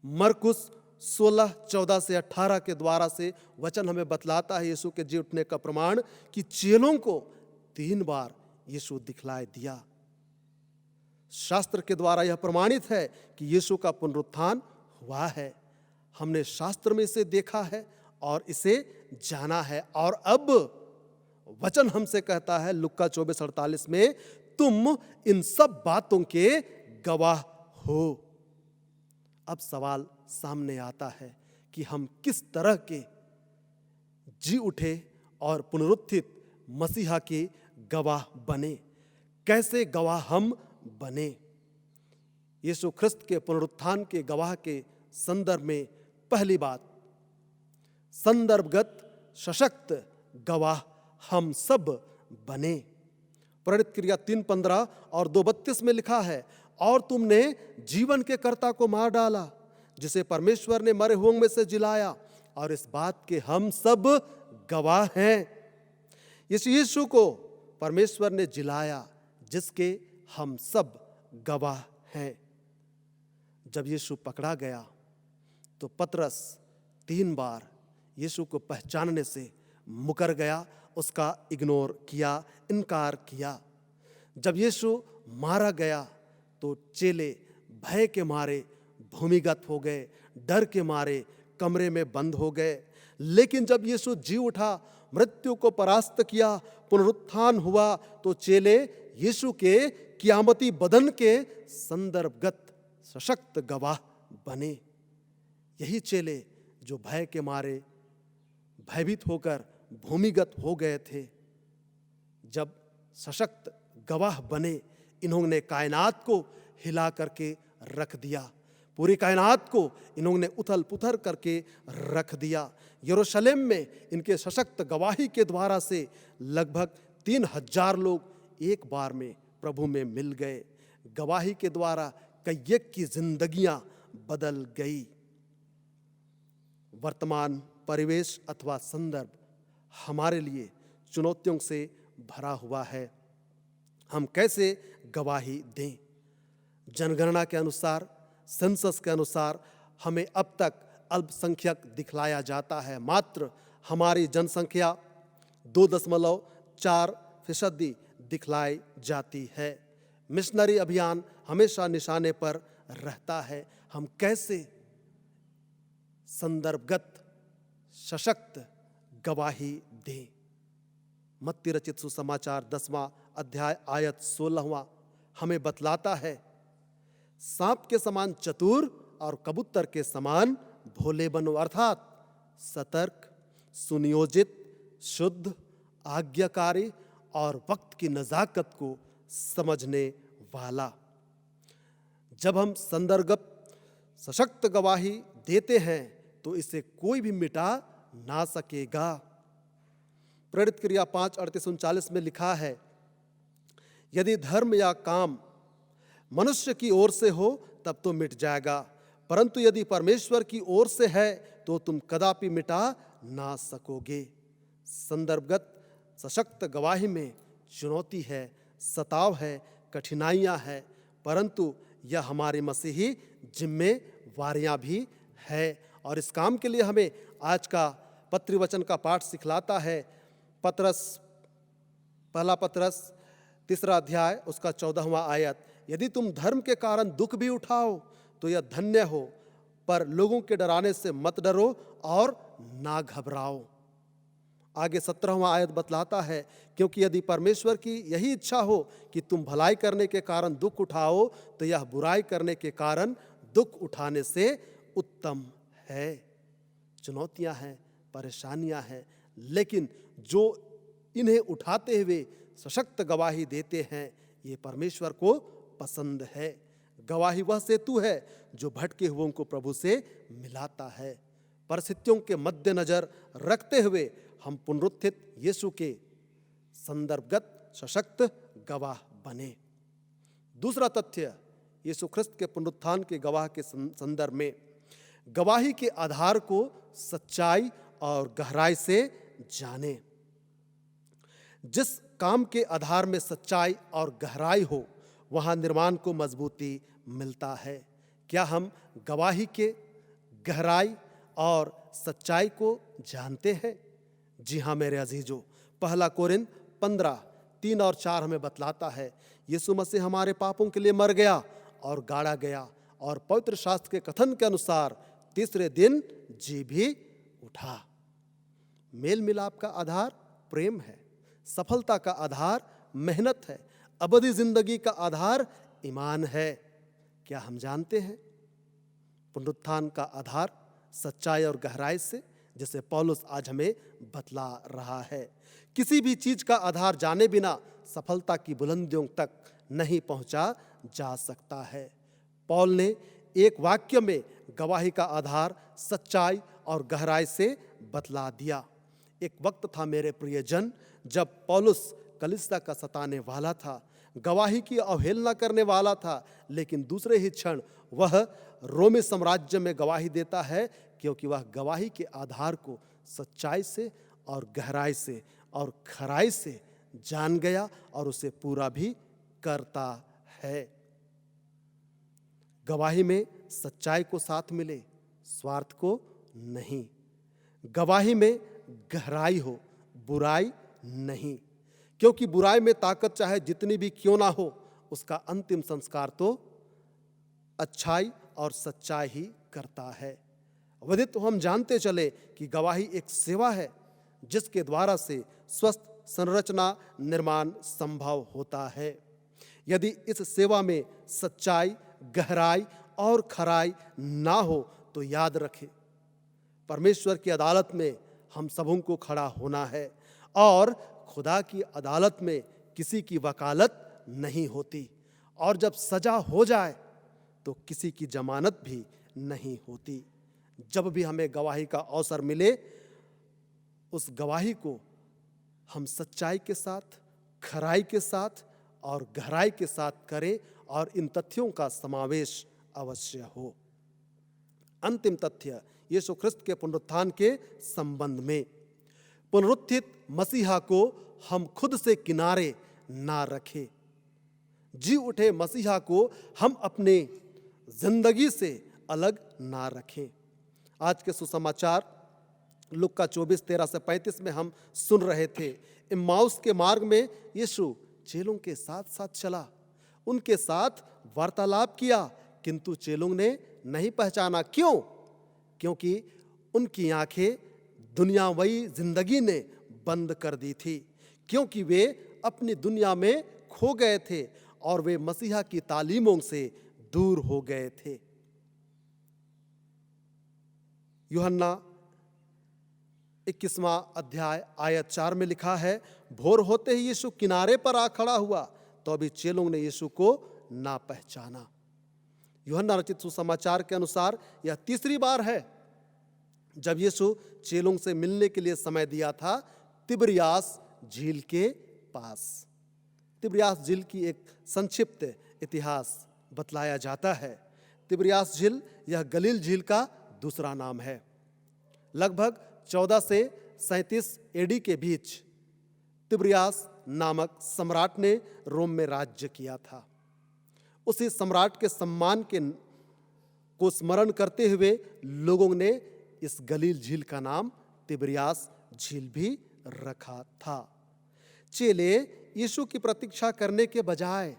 मरकुस 16:14 से 18 के द्वारा से वचन हमें बतलाता है यीशु के जी उठने का प्रमाण कि चेलों को 3 बार यीशु दिखलाई दिया। शास्त्र के द्वारा यह प्रमाणित है कि यीशु का पुनरुत्थान हुआ है। हमने शास्त्र में इसे देखा है और इसे जाना है। और अब वचन हमसे कहता है लुक्का 24:48 में, तुम इन सब बातों के गवाह हो। अब सवाल सामने आता है कि हम किस तरह के जी उठे और पुनरुत्थित मसीहा के गवाह बने, कैसे गवाह हम बने। यीशु ख्रिस्त के पुनरुत्थान के गवाह के संदर्भ में पहली बात, संदर्भगत सशक्त गवाह हम सब बने। प्रेरित क्रिया 3:15 और 2:32 में लिखा है, और तुमने जीवन के कर्ता को मार डाला, जिसे परमेश्वर ने मरे हुओं में से जिलाया, और इस बात के हम सब गवाह हैं। इस यीशु को परमेश्वर ने जिलाया, जिसके हम सब गवाह हैं। जब यीशु पकड़ा गया तो पतरस 3 बार यीशु को पहचानने से मुकर गया, उसका इग्नोर किया, इनकार किया। जब यीशु मारा गया तो चेले भय के मारे भूमिगत हो गए, डर के मारे कमरे में बंद हो गए। लेकिन जब यीशु जी उठा, मृत्यु को परास्त किया, पुनरुत्थान हुआ, तो चेले यीशु के कियामती बदन के संदर्भगत सशक्त गवाह बने। यही चेले जो भय के मारे भयभीत होकर भूमिगत हो गए थे, जब सशक्त गवाह बने, इन्होंने कायनात को हिला करके रख दिया। पूरी कायनात को इन्होंने उथल पुथल करके रख दिया। यरूशलेम में इनके सशक्त गवाही के द्वारा से लगभग 3000 लोग एक बार में प्रभु में मिल गए। गवाही के द्वारा कईएक की जिंदगियां बदल गई। वर्तमान परिवेश अथवा संदर्भ हमारे लिए चुनौतियों से भरा हुआ है। हम कैसे गवाही दें? जनगणना के अनुसार, सेंसस के अनुसार हमें अब तक अल्पसंख्यक दिखलाया जाता है। मात्र हमारी जनसंख्या 2.4% दिखलाई जाती है। मिशनरी अभियान हमेशा निशाने पर रहता है। हम कैसे संदर्भगत सशक्त गवाही दें? मत्ती रचित सुसमाचार 10वां अध्याय आयत 16वां हमें बतलाता है, सांप के समान चतुर और कबूतर के समान भोले बनो, अर्थात सतर्क, सुनियोजित, शुद्ध, आज्ञाकारी और वक्त की नजाकत को समझने वाला। जब हम संदर्भगत सशक्त गवाही देते हैं तो इसे कोई भी मिटा ना सकेगा। प्रेरित क्रिया 5:38-39 में लिखा है, यदि धर्म या काम मनुष्य की ओर से हो तब तो मिट जाएगा, परंतु यदि परमेश्वर की ओर से है तो तुम कदापि मिटा ना सकोगे। संदर्भगत सशक्त गवाही में चुनौती है, सताव है, कठिनाइयां हैं, परंतु यह हमारी मसीही जिम्मेवारियां भी है। और इस काम के लिए हमें आज का पत्री वचन का पाठ सिखलाता है। पहला पतरस 3 अध्याय उसका 14वां आयत, यदि तुम धर्म के कारण दुख भी उठाओ तो यह धन्य हो, पर लोगों के डराने से मत डरो और ना घबराओ। आगे 17वां आयत बतलाता है, क्योंकि यदि परमेश्वर की यही इच्छा हो कि तुम भलाई करने के कारण दुख उठाओ तो यह बुराई करने के कारण दुख उठाने से उत्तम है। चुनौतियां हैं, परेशानियां हैं, लेकिन जो इन्हें उठाते हुए सशक्त गवाही देते हैं, ये परमेश्वर को पसंद है। गवाही वह सेतु है जो भटके हुओं को प्रभु से मिलाता है। परिस्थितियों के मद्देनजर रखते हुए हम पुनरुत्थित यीशु के संदर्भगत सशक्त गवाह बने। दूसरा तथ्य, यीशु ख्रिस्त के पुनरुत्थान के गवाह के संदर्भ में गवाही के आधार को सच्चाई और गहराई से जाने। जिस काम के आधार में सच्चाई और गहराई हो, वहां निर्माण को मजबूती मिलता है। क्या हम गवाही के गहराई और सच्चाई को जानते हैं? जी हाँ मेरे अजीजों, 1 कोरिन्थ 15:3 और 4 हमें बतलाता है, यीशु मसीह हमारे पापों के लिए मर गया और गाड़ा गया, और पवित्र शास्त्र के कथन के अनुसार तीसरे दिन जी भी उठा। मेल मिलाप का आधार प्रेम है, सफलता का आधार मेहनत है, अबदी जिंदगी का आधार ईमान है। क्या हम जानते हैं पुनरुत्थान का आधार सच्चाई और गहराई से, जिसे पौलुस आज हमें बतला रहा है। किसी भी चीज का आधार जाने बिना सफलता की बुलंदियों तक नहीं पहुंचा जा सकता है। पौल ने एक वाक्य में गवाही का आधार सच्चाई और गहराई से बतला दिया। एक वक्त था मेरे प्रियजन, जब पौलुस कलीसिया का सताने वाला था, गवाही की अवहेलना करने वाला था, लेकिन दूसरे ही क्षण वह रोमी साम्राज्य में गवाही देता है, क्योंकि वह गवाही के आधार को सच्चाई से और गहराई से और खराई से जान गया और उसे पूरा भी करता है। गवाही में सच्चाई को साथ मिले, स्वार्थ को नहीं। गवाही में गहराई हो, बुराई नहीं, क्योंकि बुराई में ताकत चाहे जितनी भी क्यों ना हो, उसका अंतिम संस्कार तो अच्छाई और सच्चाई ही करता है। वधित तो हम जानते चले कि गवाही एक सेवा है जिसके द्वारा से स्वस्थ संरचना निर्माण संभव होता है। यदि इस सेवा में सच्चाई, गहराई और खराई ना हो तो याद रखें, परमेश्वर की अदालत में हम सबों को खड़ा होना है और खुदा की अदालत में किसी की वकालत नहीं होती, और जब सजा हो जाए तो किसी की जमानत भी नहीं होती। जब भी हमें गवाही का अवसर मिले, उस गवाही को हम सच्चाई के साथ, खराई के साथ और गहराई के साथ करें, और इन तथ्यों का समावेश अवश्य हो। अंतिम तथ्य यीशु ख्रिस्त के पुनरुत्थान के संबंध में। पुनरुत्थित मसीहा को हम खुद से किनारे ना रखें। जी उठे मसीहा को हम अपने जिंदगी से अलग ना रखें। आज के सुसमाचार लुक्का 24:13-35 में हम सुन रहे थे, इम्माउस के मार्ग में यीशु चेलों के साथ साथ चला, उनके साथ वार्तालाप किया, किंतु चेलों ने नहीं पहचाना। क्यों? क्योंकि उनकी आंखें दुनियावी जिंदगी ने बंद कर दी थी, क्योंकि वे अपनी दुनिया में खो गए थे और वे मसीहा की तालीमों से दूर हो गए थे। यूहन्ना 21वां अध्याय आयत 4 में लिखा है, भोर होते ही यीशु किनारे पर आ खड़ा हुआ, तो अभी चेलों ने यीशु को ना पहचाना। यूहन्ना रचित सुसमाचार के अनुसार यह तीसरी बार है जब यीशु चेलों से मिलने के लिए समय दिया था तिबिरियास झील के पास। तिबिरियास झील की एक संक्षिप्त इतिहास बतलाया जाता है। तिबिरियास झील यह गलील झील का दूसरा नाम है। लगभग 14 से 37 एडी के बीच तिबिरियास नामक सम्राट ने रोम में राज्य किया था। उसी सम्राट के सम्मान को स्मरण करते हुए लोगों ने इस गलील झील का नाम तिबिरियास झील भी रखा था। चेले यीशु की प्रतीक्षा करने के बजाय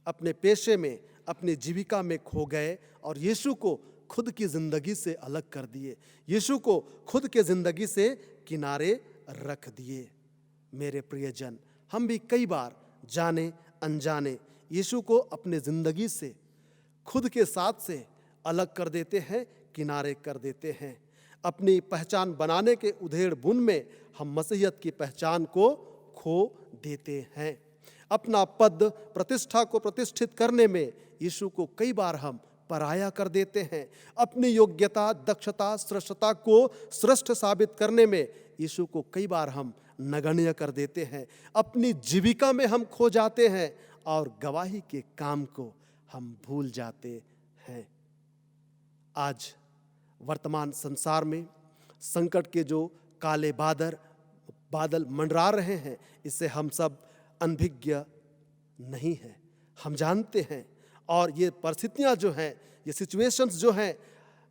अपने पेशे में, अपनी जीविका में खो गए और यीशु को खुद की जिंदगी से अलग कर दिए, यीशु को खुद के जिंदगी से किनारे रख दिए। मेरे प्रियजन, हम भी कई बार जाने अनजाने यीशु को अपने जिंदगी से, खुद के साथ से अलग कर देते हैं, किनारे कर देते हैं। अपनी पहचान बनाने के उधेड़ बुन में हम मसीहत की पहचान को खो देते हैं। अपना पद प्रतिष्ठा को प्रतिष्ठित करने में यीशु को कई बार हम पराया कर देते हैं। अपनी योग्यता, दक्षता, श्रेष्ठता को श्रेष्ठ साबित करने में यीशु को कई बार हम नगण्य कर देते हैं। अपनी जीविका में हम खो जाते हैं और गवाही के काम को हम भूल जाते हैं। आज वर्तमान संसार में संकट के जो काले बादल मंडरा रहे हैं, इससे हम सब अनभिज्ञ नहीं हैं। हम जानते हैं, और ये परिस्थितियां जो हैं, ये सिचुएशंस जो हैं,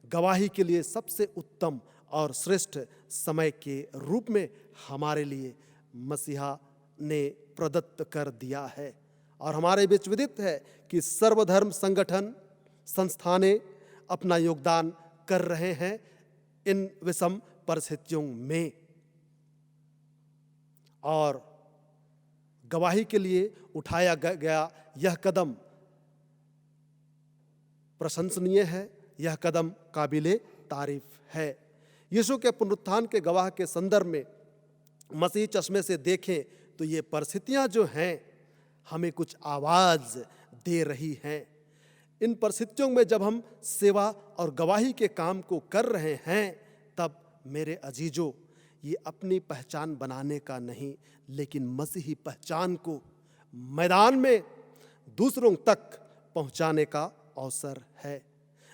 गवाही के लिए सबसे उत्तम और श्रेष्ठ समय के रूप में हमारे लिए मसीहा ने प्रदत्त कर दिया है। और हमारे बीच विदित है कि सर्वधर्म संगठन, संस्थानें अपना योगदान कर रहे हैं इन विषम परिस्थितियों में, और गवाही के लिए उठाया गया यह कदम प्रशंसनीय है, यह कदम काबिले तारीफ है। यीशु के पुनरुत्थान के गवाह के संदर्भ में मसीह चश्मे से देखें तो ये परिस्थितियां जो हैं हमें कुछ आवाज दे रही हैं। इन परिस्थितियों में जब हम सेवा और गवाही के काम को कर रहे हैं, तब मेरे अजीजों, ये अपनी पहचान बनाने का नहीं, लेकिन मसीही पहचान को मैदान में दूसरों तक पहुंचाने का अवसर है।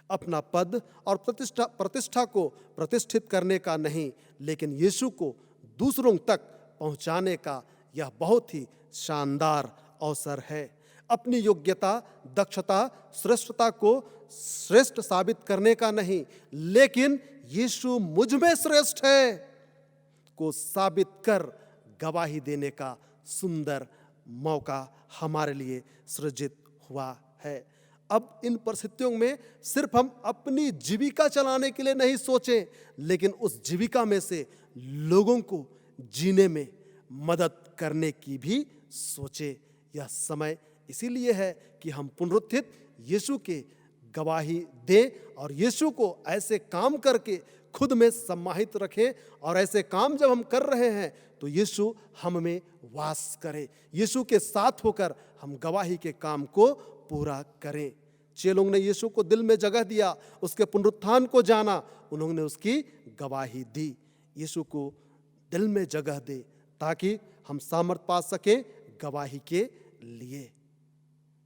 अपना पद और प्रतिष्ठा को प्रतिष्ठित करने का नहीं, लेकिन यीशु को दूसरों तक पहुंचाने का यह बहुत ही शानदार अवसर है। अपनी योग्यता, दक्षता, श्रेष्ठता को श्रेष्ठ साबित करने का नहीं, लेकिन यीशु मुझ में श्रेष्ठ है को साबित कर गवाही देने का सुंदर मौका हमारे लिए सृजित हुआ है। अब इन परिस्थितियों में सिर्फ हम अपनी जीविका चलाने के लिए नहीं सोचें, लेकिन उस जीविका में से लोगों को जीने में मदद करने की भी सोचें। यह समय इसीलिए है कि हम पुनरुत्थित यीशु के गवाही दें और यीशु को ऐसे काम करके खुद में सम्मानित रखें, और ऐसे काम जब हम कर रहे हैं तो यीशु हम में वास करे। यीशु के साथ होकर हम गवाही के काम को पूरा करें। चेलों ने यीशु को दिल में जगह दिया, उसके पुनरुत्थान को जाना, उन्होंने उसकी गवाही दी। यीशु को दिल में जगह दे ताकि हम सामर्थ पा सकें गवाही के लिए।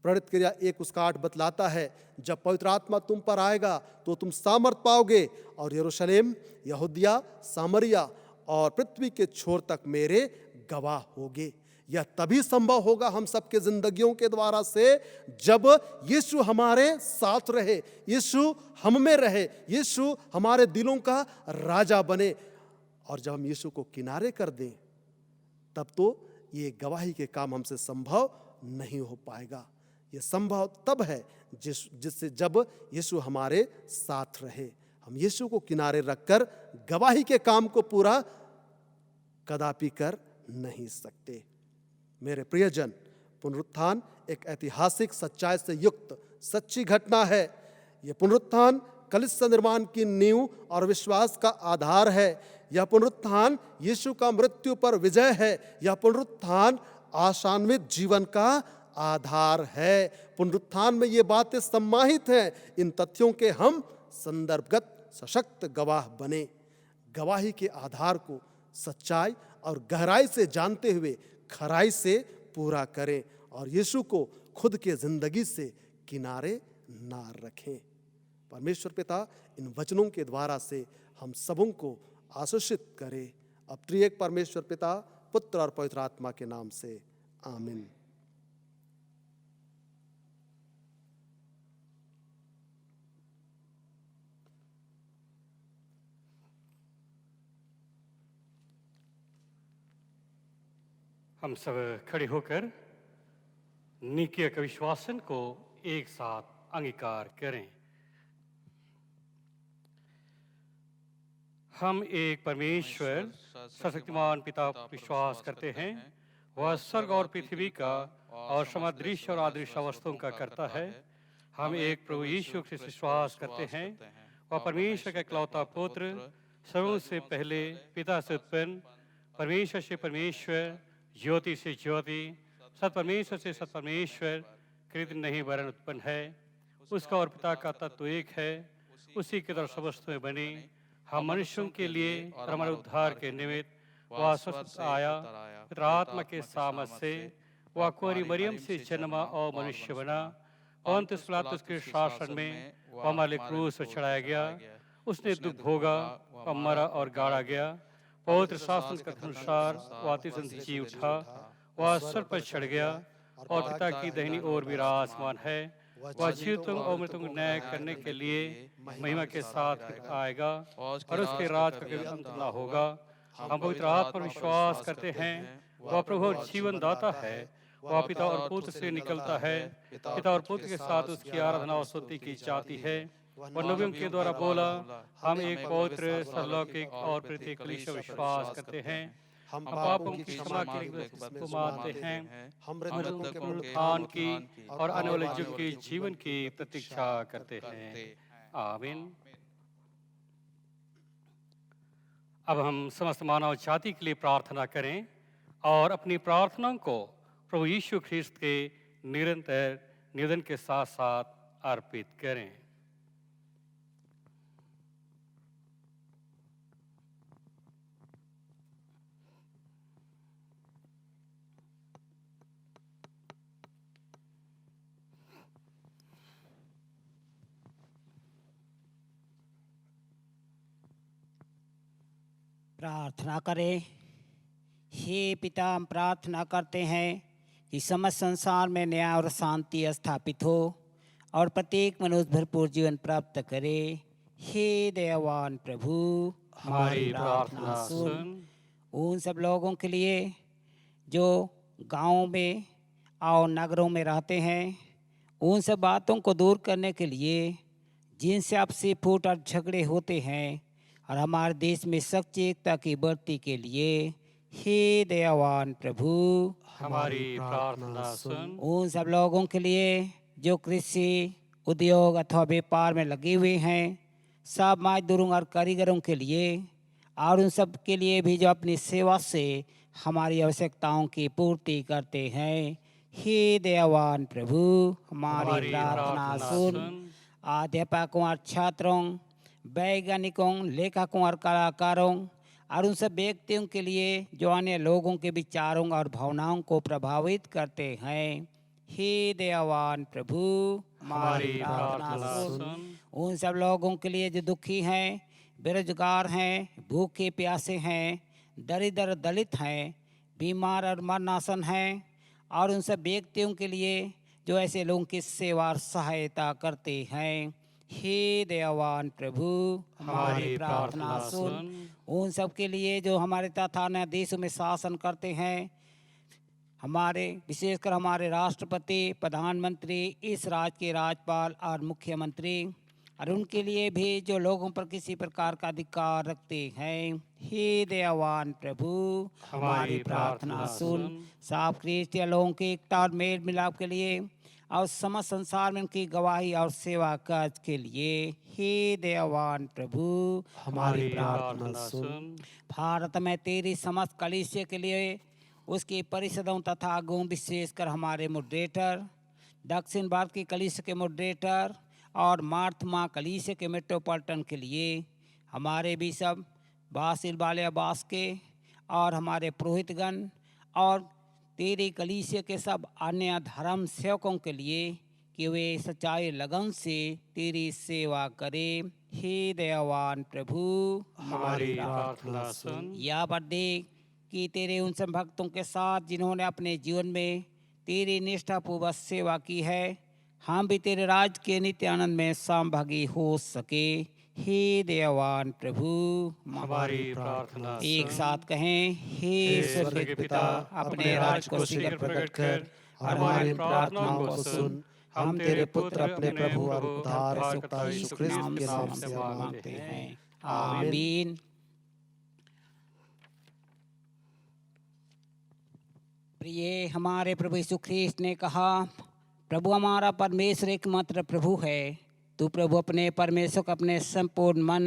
प्रेरित क्रिया 1:8 बतलाता है, जब पवित्र आत्मा तुम पर आएगा तो तुम सामर्थ पाओगे और यरूशलेम, यहूदिया, सामरिया और पृथ्वी के छोर तक मेरे गवाह होगे। यह तभी संभव होगा हम सबके जिंदगियों के द्वारा से जब यीशु हमारे साथ रहे, यीशु हम में रहे, यीशु हमारे दिलों का राजा बने। और जब हम यीशु को किनारे कर दें तब तो ये गवाही के काम हमसे संभव नहीं हो पाएगा। ये संभव तब है जिससे जब यीशु हमारे साथ रहे। हम यीशु को किनारे रखकर गवाही के काम को पूरा कदापि कर नहीं सकते। मेरे प्रियजन, पुनरुत्थान एक ऐतिहासिक सच्चाई से युक्त सच्ची घटना है। यह पुनरुत्थान कलीसिया निर्माण की नींव और विश्वास का आधार है। यह पुनरुत्थान यीशु का मृत्यु पर विजय है। यह पुनरुत्थान आशान्वित जीवन का आधार है। पुनरुत्थान में ये बातें सम्मानित हैं। इन तथ्यों के हम संदर्भगत सशक्त गवाह बने। गवाही के आधार को सच्चाई और गहराई से जानते हुए खराई से पूरा करें और यीशु को खुद के जिंदगी से किनारे ना रखें। परमेश्वर पिता इन वचनों के द्वारा से हम सबों को आशीषित करे। अब त्रिएक परमेश्वर पिता, पुत्र और पवित्र आत्मा के नाम से आमीन। हम सब खड़े होकर निकिया के विश्वासन को एक साथ अंगीकार करें। हम एक परमेश्वर सर्वशक्तिमान पिता पर विश्वास करते हैं। वह स्वर्ग और पृथ्वी का और समदृश्य और अदृश्य वस्तुओं का करता है। हम एक प्रभु यीशु से विश्वास करते हैं। वह परमेश्वर का इकलौता पुत्र, सर्वों से पहले पिता से उत्पन्न, परमेश्वर से परमेश्वर, ज्योति से ज्योति, सत्परमेश्वर से सत्परमेश्वर, कृत्रिम नहीं वरन उत्पन्न है। उसका और पिता का तत्व एक है। उसी के द्वारा सब वस्तुएं बनी। हम मनुष्यों के लिए और हमारे उद्धार के निमित्त वह स्वस्थ आया। पिता आत्मा के सामर्थ से वह कुंवारी मरियम से जन्मा और मनुष्य बना। पोंतियुस पिलातुस के शासन में वह हमारे क्रूस पर चढ़ाया गया। उसने दुख भोगा और मरा और गाड़ा गया। पवित्र शासन के अनुसार वह तीसरे दिन जी उठा। वह स्वर्ग पर चढ़ गया और पिता की दाहिनी ओर विराजमान है। वह जीवितों और मृतों को न्याय करने के लिए महिमा के साथ आएगा और उसके राज का कभी अंत न होगा। हम पवित्र आत्मा पर विश्वास करते हैं। वह प्रभु और जीवन दाता है। वह पिता और पुत्र से निकलता है। पिता और पुत्र के साथ उसकी आराधना और स्तुति की जाती है। वह नबियों के द्वारा बोला, हम एक पवित्र सर्वलौकिक और पृथ्वी कलीसिया विश्वास करते हैं। हम पापों की क्षमा के लिए को मानते हैं। हम मृतकों के पुनरुत्थान की और आने वाले युग के जीवन की प्रतीक्षा करते हैं। आमीन। अब हम समस्त मानव जाति के लिए प्रार्थना करें और अपनी प्रार्थनाओं को प्रभु यीशु ख्रिस्त के निरंतर निवेदन के साथ साथ अर्पित करें। प्रार्थना करें। हे पिता, हम प्रार्थना करते हैं कि समस्त संसार में न्याय और शांति स्थापित हो और प्रत्येक मनुष्य भरपूर जीवन प्राप्त करे। हे दयावान प्रभु, हमारी प्रार्थना सुन। उन सब लोगों के लिए जो गांवों में और नगरों में रहते हैं, उन सब बातों को दूर करने के लिए जिनसे आपसी फूट और झगड़े होते हैं, और हमारे देश में सच्ची एकता की बढ़ती के लिए हे दयावान प्रभु, हमारी प्रार्थना सुन। उन सब लोगों के लिए जो कृषि, उद्योग अथवा व्यापार में लगे हुए हैं, सब मजदूरों और कारीगरों के लिए, और उन सब के लिए भी जो अपनी सेवा से हमारी आवश्यकताओं की पूर्ति करते हैं, हे दयावान प्रभु, हमारी प्रार्थना सुन। अध्यापकों और छात्रों, वैज्ञानिकों, लेखकों और कलाकारों और उन सब व्यक्तियों के लिए जो अन्य लोगों के विचारों और भावनाओं को प्रभावित करते हैं, हे दयावान प्रभु, हमारी प्रार्थना सुन। उन सब लोगों के लिए जो दुखी हैं, बेरोजगार हैं, भूखे प्यासे हैं, दरिद्र दलित हैं, बीमार और मरणासन हैं, और उन सब व्यक्तियों के लिए जो ऐसे लोगों की सेवा और सहायता करते हैं, हे दयावान प्रभु, हमारी प्रार्थना सुन। उन सब के लिए जो हमारे तथा अन्य देशों में शासन करते हैं, हमारे विशेषकर हमारे राष्ट्रपति, प्रधानमंत्री, इस राज्य के राज्यपाल और मुख्यमंत्री, और उनके लिए भी जो लोगों पर किसी प्रकार का अधिकार रखते हैं, हे दयावान प्रभु, हमारी प्रार्थना सुन। सब क्रिश्चियन लोगों की एकता और मेल मिलाप के लिए और समस्त संसार में उनकी गवाही और सेवा काज के लिए, हे दयावान प्रभु, हमारी प्रार्थना सुन। भारत में तेरी समस्त कलीसिया के लिए, उसकी परिषदों तथा अगुओं, विशेषकर हमारे मॉडरेटर, दक्षिण भारत की कलीसिया के मॉडरेटर और मार्थमा कलीसिया के मेट्रोपॉलिटन के लिए, हमारे बिशप बासिल बालियाबास के और हमारे पुरोहितगण और तेरी कलीसिया के सब अन्य धर्म सेवकों के लिए कि वे सच्चाई लगन से तेरी सेवा करें, हे दयावान प्रभु, हमारी प्रार्थना सुन। या बर्थडे कि तेरे उन सब भक्तों के साथ जिन्होंने अपने जीवन में तेरी निष्ठापूर्वक सेवा की है, हम भी तेरे राज के नित्य आनंद में सहभागी हो सके, हे दयावान प्रभु, हमारी प्रार्थना एक सुन। साथ कहें, हे स्वर्ग के पिता, अपने राज को शीघ्र प्रकट कर और हमारी प्रार्थनाओं को सुन। हम तेरे पुत्र अपने प्रभु और उद्धारकर्ता यीशु ख्रीस्त के नाम से मांगते हैं, आमीन। प्रिय, हमारे प्रभु यीशु ख्रीस्त ने कहा, प्रभु हमारा परमेश्वर एकमात्र प्रभु है। तू प्रभु अपने परमेश्वर को अपने संपूर्ण मन,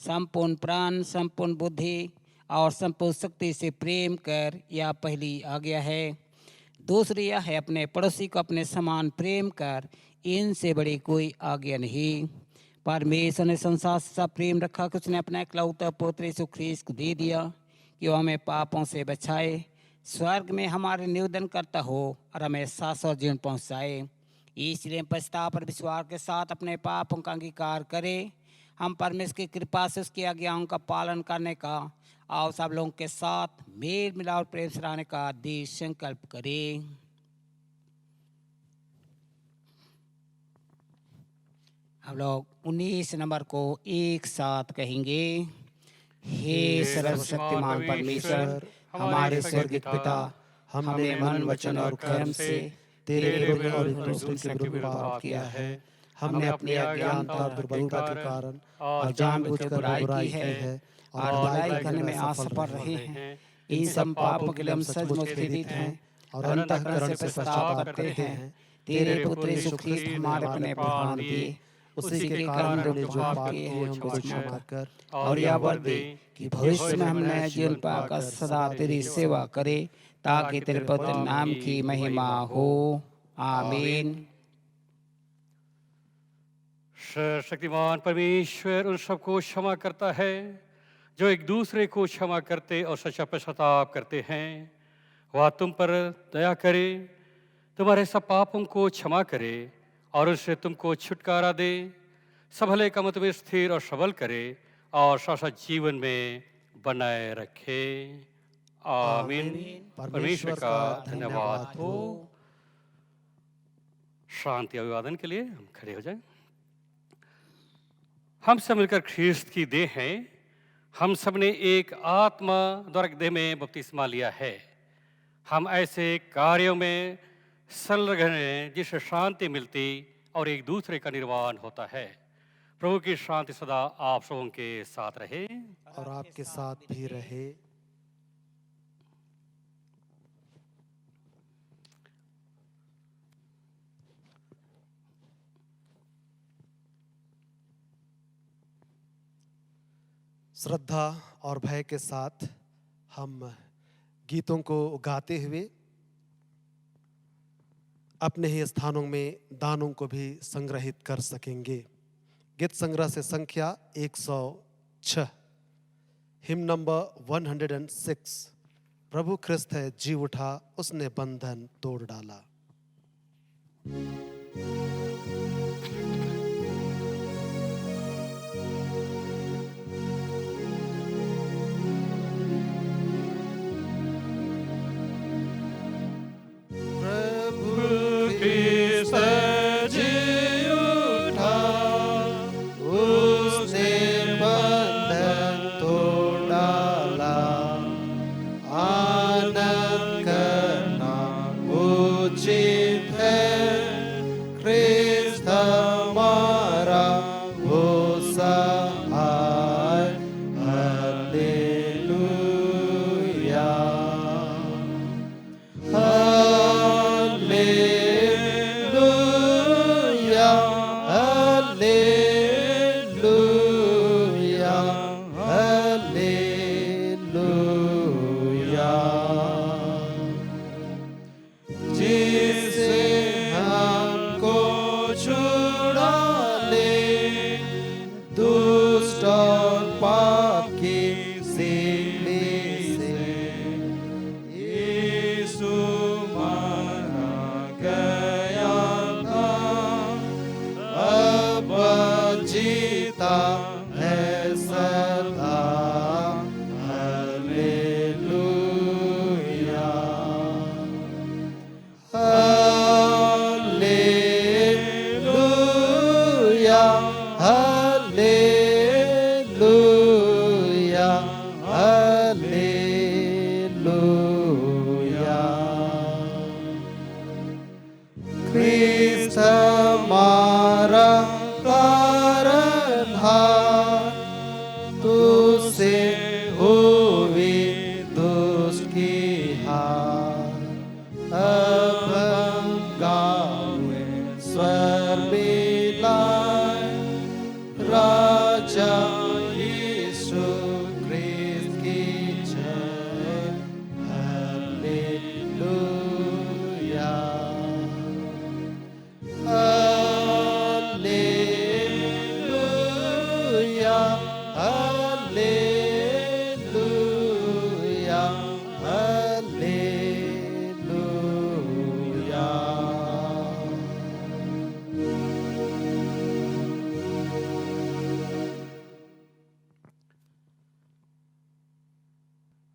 संपूर्ण प्राण, संपूर्ण बुद्धि और संपूर्ण शक्ति से प्रेम कर, यह पहली आज्ञा है। दूसरी यह है, अपने पड़ोसी को अपने समान प्रेम कर। इनसे बड़ी कोई आज्ञा नहीं। परमेश्वर ने संसार से सब प्रेम रखा कि उसने अपना इकलौता पुत्र यीशु ख्रीस्त को दे दिया कि वह हमें पापों से बचाए, स्वर्ग में हमारे निवेदन करता हो और हमें शाश्वत जीवन पहुँचाए। इसलिए पश्चाताप और विश्वास के साथ अपने पापों का अंगीकार करें। हम परमेश्वर की कृपा से उसकी आज्ञाओं का पालन करने का और सब लोगों के साथ मेल मिलाप और प्रेम से रहने का दृढ़ संकल्प करें। हम लोग 19 नंबर को एक साथ कहेंगे। हे सर्वशक्तिमान परमेश्वर, हमारे स्वर्गीय पिता, हमने मन, वचन और कर्म से तेरे विरुद्ध और दूसरों के विरुद्ध पाप किया है। हमने अपनी अज्ञानता और दुर्बलता के कारण और जानबूझकर बुराई की है और भलाई करने में असफल रहे हैं। इन सब पापों के लिए हम सचमुच खेदित हैं और अंतःकरण से पश्चाताप करते हैं। तेरे पुत्र यीशु ख्रीस्त हमारे अपने प्राण दिए, उसी के कारण हमने जो पाप किए हैं उनको क्षमा कर, और यह वर दे कि भविष्य में हम नया जीवन पाकर सदा तेरी सेवा करें, ताकि तेरे पवित्र नाम की महिमा हो। आमीन। शक्तिमान परमेश्वर उन सबको क्षमा करता है जो एक दूसरे को क्षमा करते और सच्चा पश्चाताप करते हैं। वह तुम पर दया करे, तुम्हारे सब पापों को क्षमा करे और उससे तुमको छुटकारा दे, सब भले का मत में स्थिर और सबल करे और शाश्वत जीवन में बनाए रखे। आमीन। परमेश्वर का धन्यवाद हो। शांति अभिवादन के लिए हम खड़े हो जाएं। हम सब मिलकर ख्रीस्त की देह हैं। हम सब ने एक आत्मा द्वारा देह में बपतिस्मा लिया है। हम ऐसे कार्यों में संलग्न हैं जिससे शांति मिलती और एक दूसरे का निर्वाण होता है। प्रभु की शांति सदा आप सबों के साथ रहे और आपके साथ भी रहे। श्रद्धा और भय के साथ हम गीतों को गाते हुए अपने ही स्थानों में दानों को भी संग्रहित कर सकेंगे। गीत संग्रह से संख्या 106, हिम नंबर 106। प्रभु ख्रिस्त है जी उठा, उसने बंधन तोड़ डाला।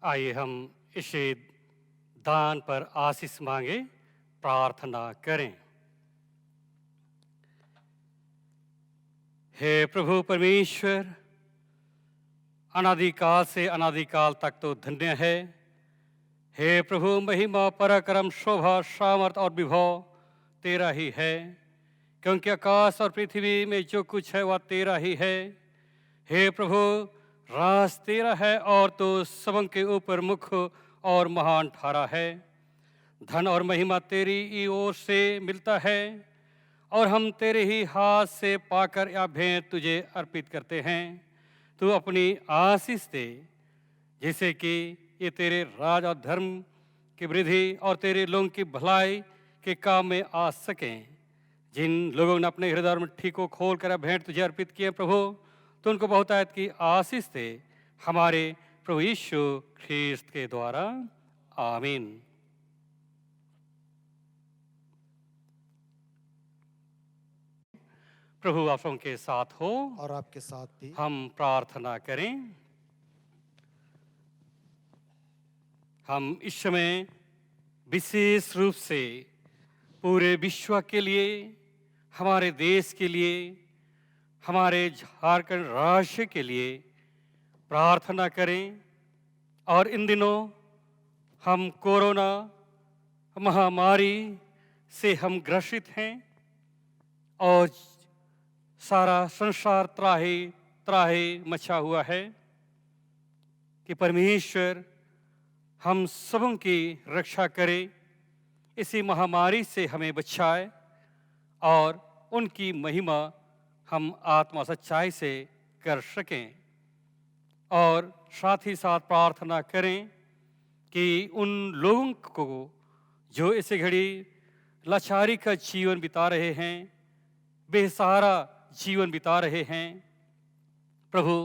आइए हम इसे दान पर आशीष मांगे, प्रार्थना करें। हे प्रभु परमेश्वर, अनादिकाल से अनादिकाल तक तो धन्य है। हे प्रभु, महिमा पराक्रम शोभा सामर्थ और विभव तेरा ही है, क्योंकि आकाश और पृथ्वी में जो कुछ है वह तेरा ही है। हे प्रभु, राज तेरा है और तो सबों के ऊपर मुख और महान ठहरा है। धन और महिमा तेरी ही ओर से मिलता है और हम तेरे ही हाथ से पाकर यह भेंट तुझे अर्पित करते हैं। तू अपनी आशीष दे, जिससे कि ये तेरे राज और धर्म की वृद्धि और तेरे लोगों की भलाई के काम में आ सकें। जिन लोगों ने अपने हृदय और मिट्टी को खोल कर भेंट तुझे अर्पित किए प्रभु, तो उनको बहुतायत की आशीष दे, हमारे प्रभु यीशु ख्रीस्त के द्वारा। आमीन। प्रभु आप सबके साथ हो और आपके साथ भी। हम प्रार्थना करें। हम इस समय विशेष रूप से पूरे विश्व के लिए, हमारे देश के लिए, हमारे झारखंड राज्य के लिए प्रार्थना करें। और इन दिनों हम कोरोना महामारी से हम ग्रसित हैं और सारा संसार त्राहे त्राहे मचा हुआ है कि परमेश्वर हम सबों की रक्षा करे, इसी महामारी से हमें बचाए और उनकी महिमा हम आत्मा सच्चाई से कर सकें। और साथ ही साथ प्रार्थना करें कि उन लोगों को जो इस घड़ी लाचारी का जीवन बिता रहे हैं, बेसहारा जीवन बिता रहे हैं, प्रभु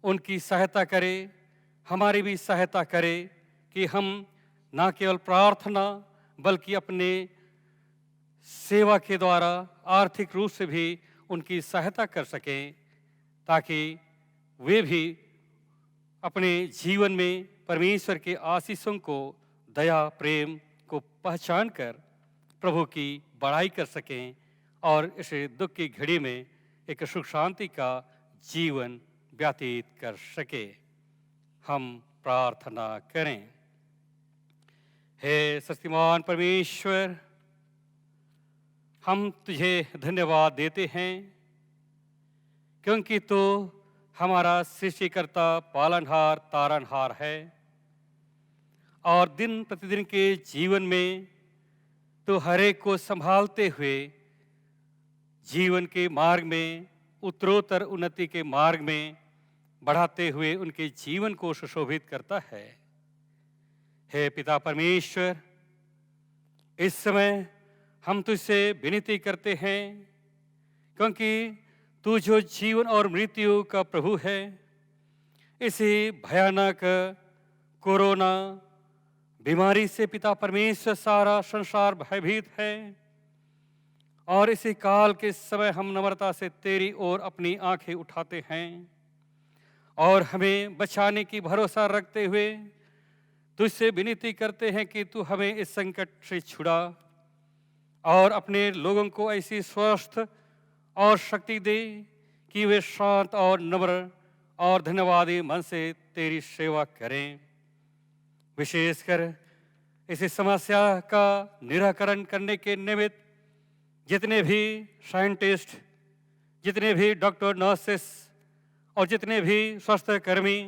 उनकी सहायता करे, हमारी भी सहायता करे कि हम ना केवल प्रार्थना बल्कि अपने सेवा के द्वारा आर्थिक रूप से भी उनकी सहायता कर सकें, ताकि वे भी अपने जीवन में परमेश्वर के आशीषों को, दया प्रेम को पहचान कर प्रभु की बड़ाई कर सकें और इस दुख की घड़ी में एक सुख शांति का जीवन व्यतीत कर सके। हम प्रार्थना करें। हे शक्तिमान परमेश्वर, हम तुझे धन्यवाद देते हैं क्योंकि तू हमारा सृष्टिकर्ता, पालनहार, तारनहार है और दिन प्रतिदिन के जीवन में तो हर एक को संभालते हुए जीवन के मार्ग में, उत्तरोत्तर उन्नति के मार्ग में बढ़ाते हुए उनके जीवन को सुशोभित करता है। हे पिता परमेश्वर, इस समय हम तुझसे विनती करते हैं क्योंकि तू जो जीवन और मृत्यु का प्रभु है, इसी भयानक कोरोना बीमारी से पिता परमेश्वर सारा संसार भयभीत है और इसी काल के समय हम नम्रता से तेरी ओर अपनी आंखें उठाते हैं और हमें बचाने की भरोसा रखते हुए तुझसे विनती करते हैं कि तू हमें इस संकट से छुड़ा और अपने लोगों को ऐसी स्वस्थ और शक्ति दे कि वे शांत और नम्र और धन्यवादी मन से तेरी सेवा करें। विशेषकर इस समस्या का निराकरण करने के निमित्त जितने भी साइंटिस्ट, जितने भी डॉक्टर, नर्सेस और जितने भी स्वास्थ्य कर्मी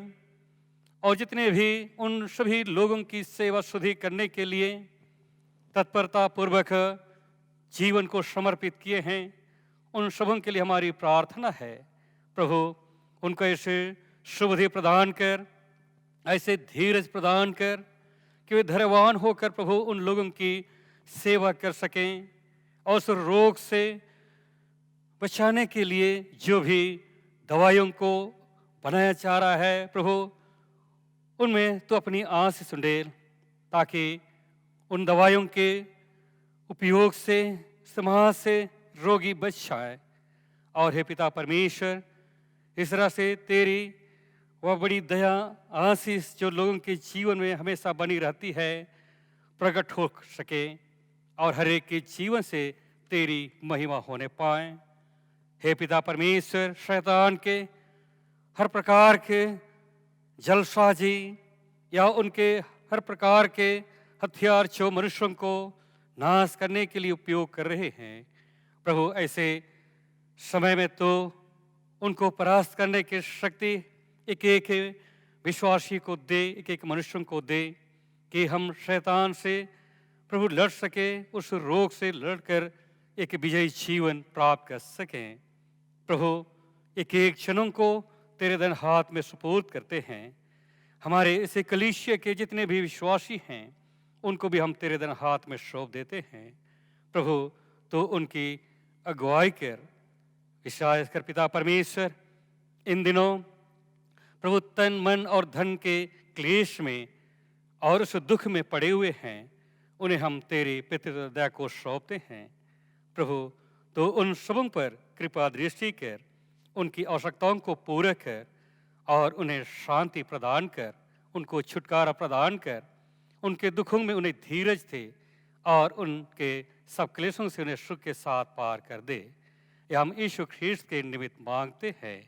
और जितने भी उन सभी लोगों की सेवा शुद्धि करने के लिए तत्परता पूर्वक जीवन को समर्पित किए हैं, उन सबों के लिए हमारी प्रार्थना है। प्रभु उनको ऐसे शुभदि प्रदान कर, ऐसे धीरज प्रदान कर कि वे धैर्यवान होकर प्रभु उन लोगों की सेवा कर सकें और उस रोग से बचाने के लिए जो भी दवाइयों को बनाया जा रहा है, प्रभु उनमें तो अपनी आँख से सुंडेल, ताकि उन दवाइयों के उपयोग से समाज से रोगी बच जाए। और हे पिता परमेश्वर, इस तरह से तेरी वह बड़ी दया आशीष जो लोगों के जीवन में हमेशा बनी रहती है प्रकट हो सके और हर एक के जीवन से तेरी महिमा होने पाए। हे पिता परमेश्वर, शैतान के हर प्रकार के जलसाजी या उनके हर प्रकार के हथियार जो मनुष्यों को नाश करने के लिए उपयोग कर रहे हैं, प्रभु ऐसे समय में तो उनको परास्त करने की शक्ति एक एक विश्वासी को दे, एक एक मनुष्यों को दे कि हम शैतान से प्रभु लड़ सके, उस रोग से लड़कर एक विजयी जीवन प्राप्त कर सकें। प्रभु एक एक जनों को तेरे धन हाथ में सुपुर्द करते हैं। हमारे इस कलीसिया के जितने भी विश्वासी हैं उनको भी हम तेरे धन हाथ में सौंप देते हैं। प्रभु तो उनकी अगुवाई कर, विश्वास कर पिता परमेश्वर, इन दिनों प्रभु तन मन और धन के क्लेश में और उस दुख में पड़े हुए हैं, उन्हें हम तेरी पितृ दया को सौंपते हैं। प्रभु तो उन सबों पर कृपा दृष्टि कर, उनकी आवश्यकताओं को पूरा कर और उन्हें शांति प्रदान कर, उनको छुटकारा प्रदान कर उनके दुखों में उन्हें धीरज थे और उनके सब क्लेशों से उन्हें सुख के साथ पार कर दे। यह हम यीशु ख्रीस्त के निमित्त मांगते हैं,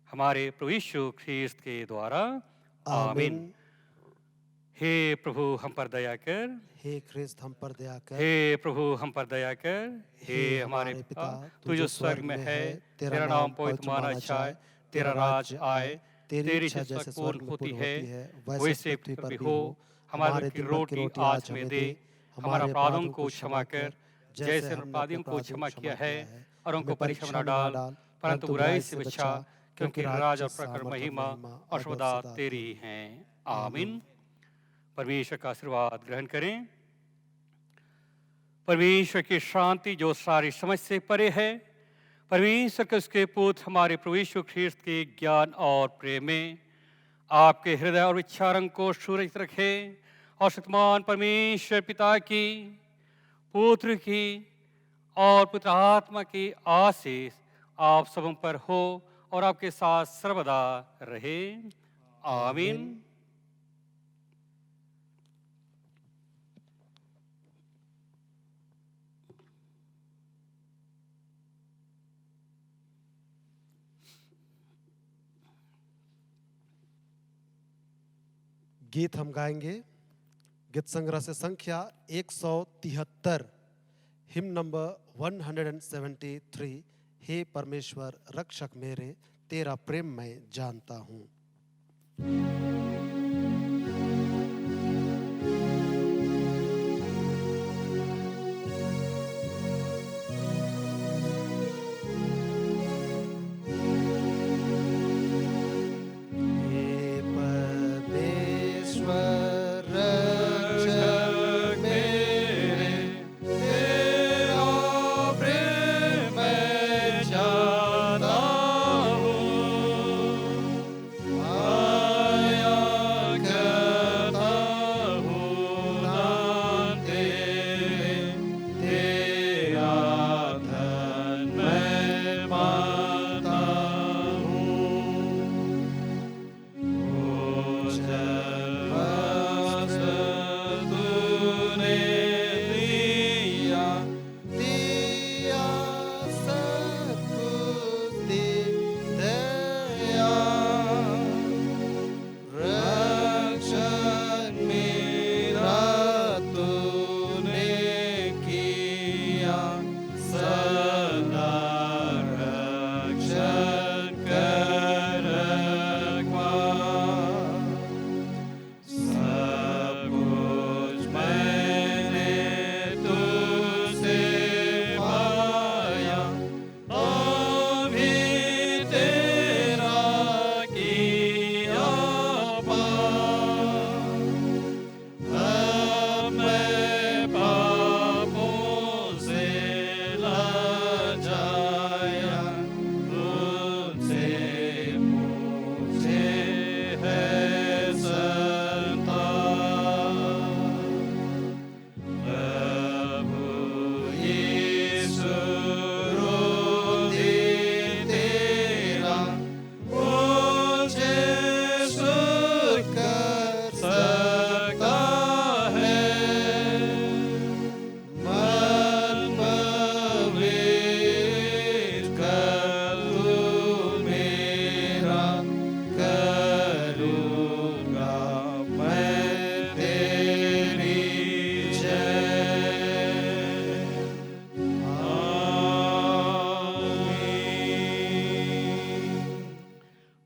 हमारे प्रभु यीशु ख्रीस्त के द्वारा। आमीन। आमीन। हे प्रभु हम पर दया कर, हे ख्रिस्त हम पर दया कर। हे प्रभु हम पर दया कर। हे हमारे पिता, तू जो स्वर्ग में है, तेरा नाम पवित्र माना जाए, तेरा राज आए, तेरी इच्छा जैसे स्वर्ग में पूरी होती है वैसे पृथ्वी पर भी हो। हमारे दिन भर की रोटी आज हमें दे, हमारे अपराधों को क्षमा कर जैसे हमने अपराधियों को क्षमा किया है, और उनको परीक्षा में न डाल परंतु बुराई से बचा, क्योंकि राज और प्रकट महिमा और सदा तेरी हैं। आमीन। परमेश्वर का आशीर्वाद ग्रहण करें। परमेश्वर की शांति जो सारी समझ से परे है, परमेश्वर के उसके पुत्र हमारे प्रभु यीशु ख्रीस्त के ज्ञान और प्रेम में आपके हृदय और विचारों को सुरक्षित रखे, और शक्तिमान परमेश्वर पिता की, पुत्र की और पुत्र आत्मा की आशीष आप सब पर हो और आपके साथ सर्वदा रहे। आमीन। गीत हम गाएंगे गीत संग्रह से संख्या 173, हिम नंबर 173। हे परमेश्वर रक्षक मेरे, तेरा प्रेम मैं जानता हूँ।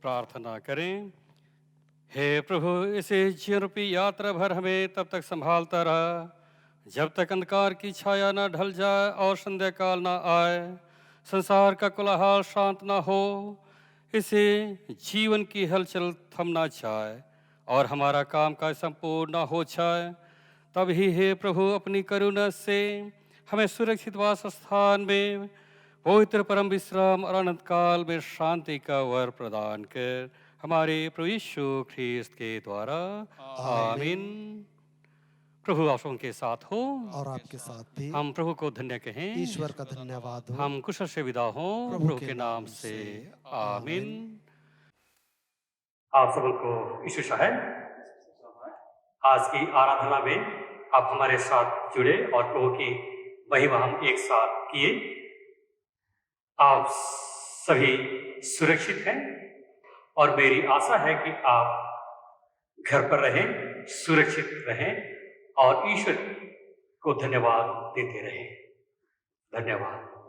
प्रार्थना करें। हे प्रभु, इसे जीवन रूपी यात्रा भर हमें तब तक संभालता रहा जब तक अंधकार की छाया न ढल जाए और संध्या काल न आए, संसार का कोलाहल शांत न हो, इसे जीवन की हलचल थम ना जाए और हमारा काम काज संपूर्ण न हो जाए। तब ही हे प्रभु अपनी करुणा से हमें सुरक्षित वास स्थान में पवित्र परम विश्राम और अनंत काल में शांति का वर प्रदान कर, हमारे प्रभु यीशु ख्रीस्त के द्वारा। आमीन। प्रभु आप सबों के साथ हो और आपके साथ भी। हम प्रभु को धन्य कहें। ईश्वर का धन्यवाद हो। हम कुशल से विदा हों प्रभु के नाम से। आमीन। आप सबों को यीशु शाह आज की आराधना में आप हमारे साथ जुड़े और प्रभु की महिमा हम एक साथ किए। आप सभी सुरक्षित हैं और मेरी आशा है कि आप घर पर रहें, सुरक्षित रहें और ईश्वर को धन्यवाद देते रहें। धन्यवाद।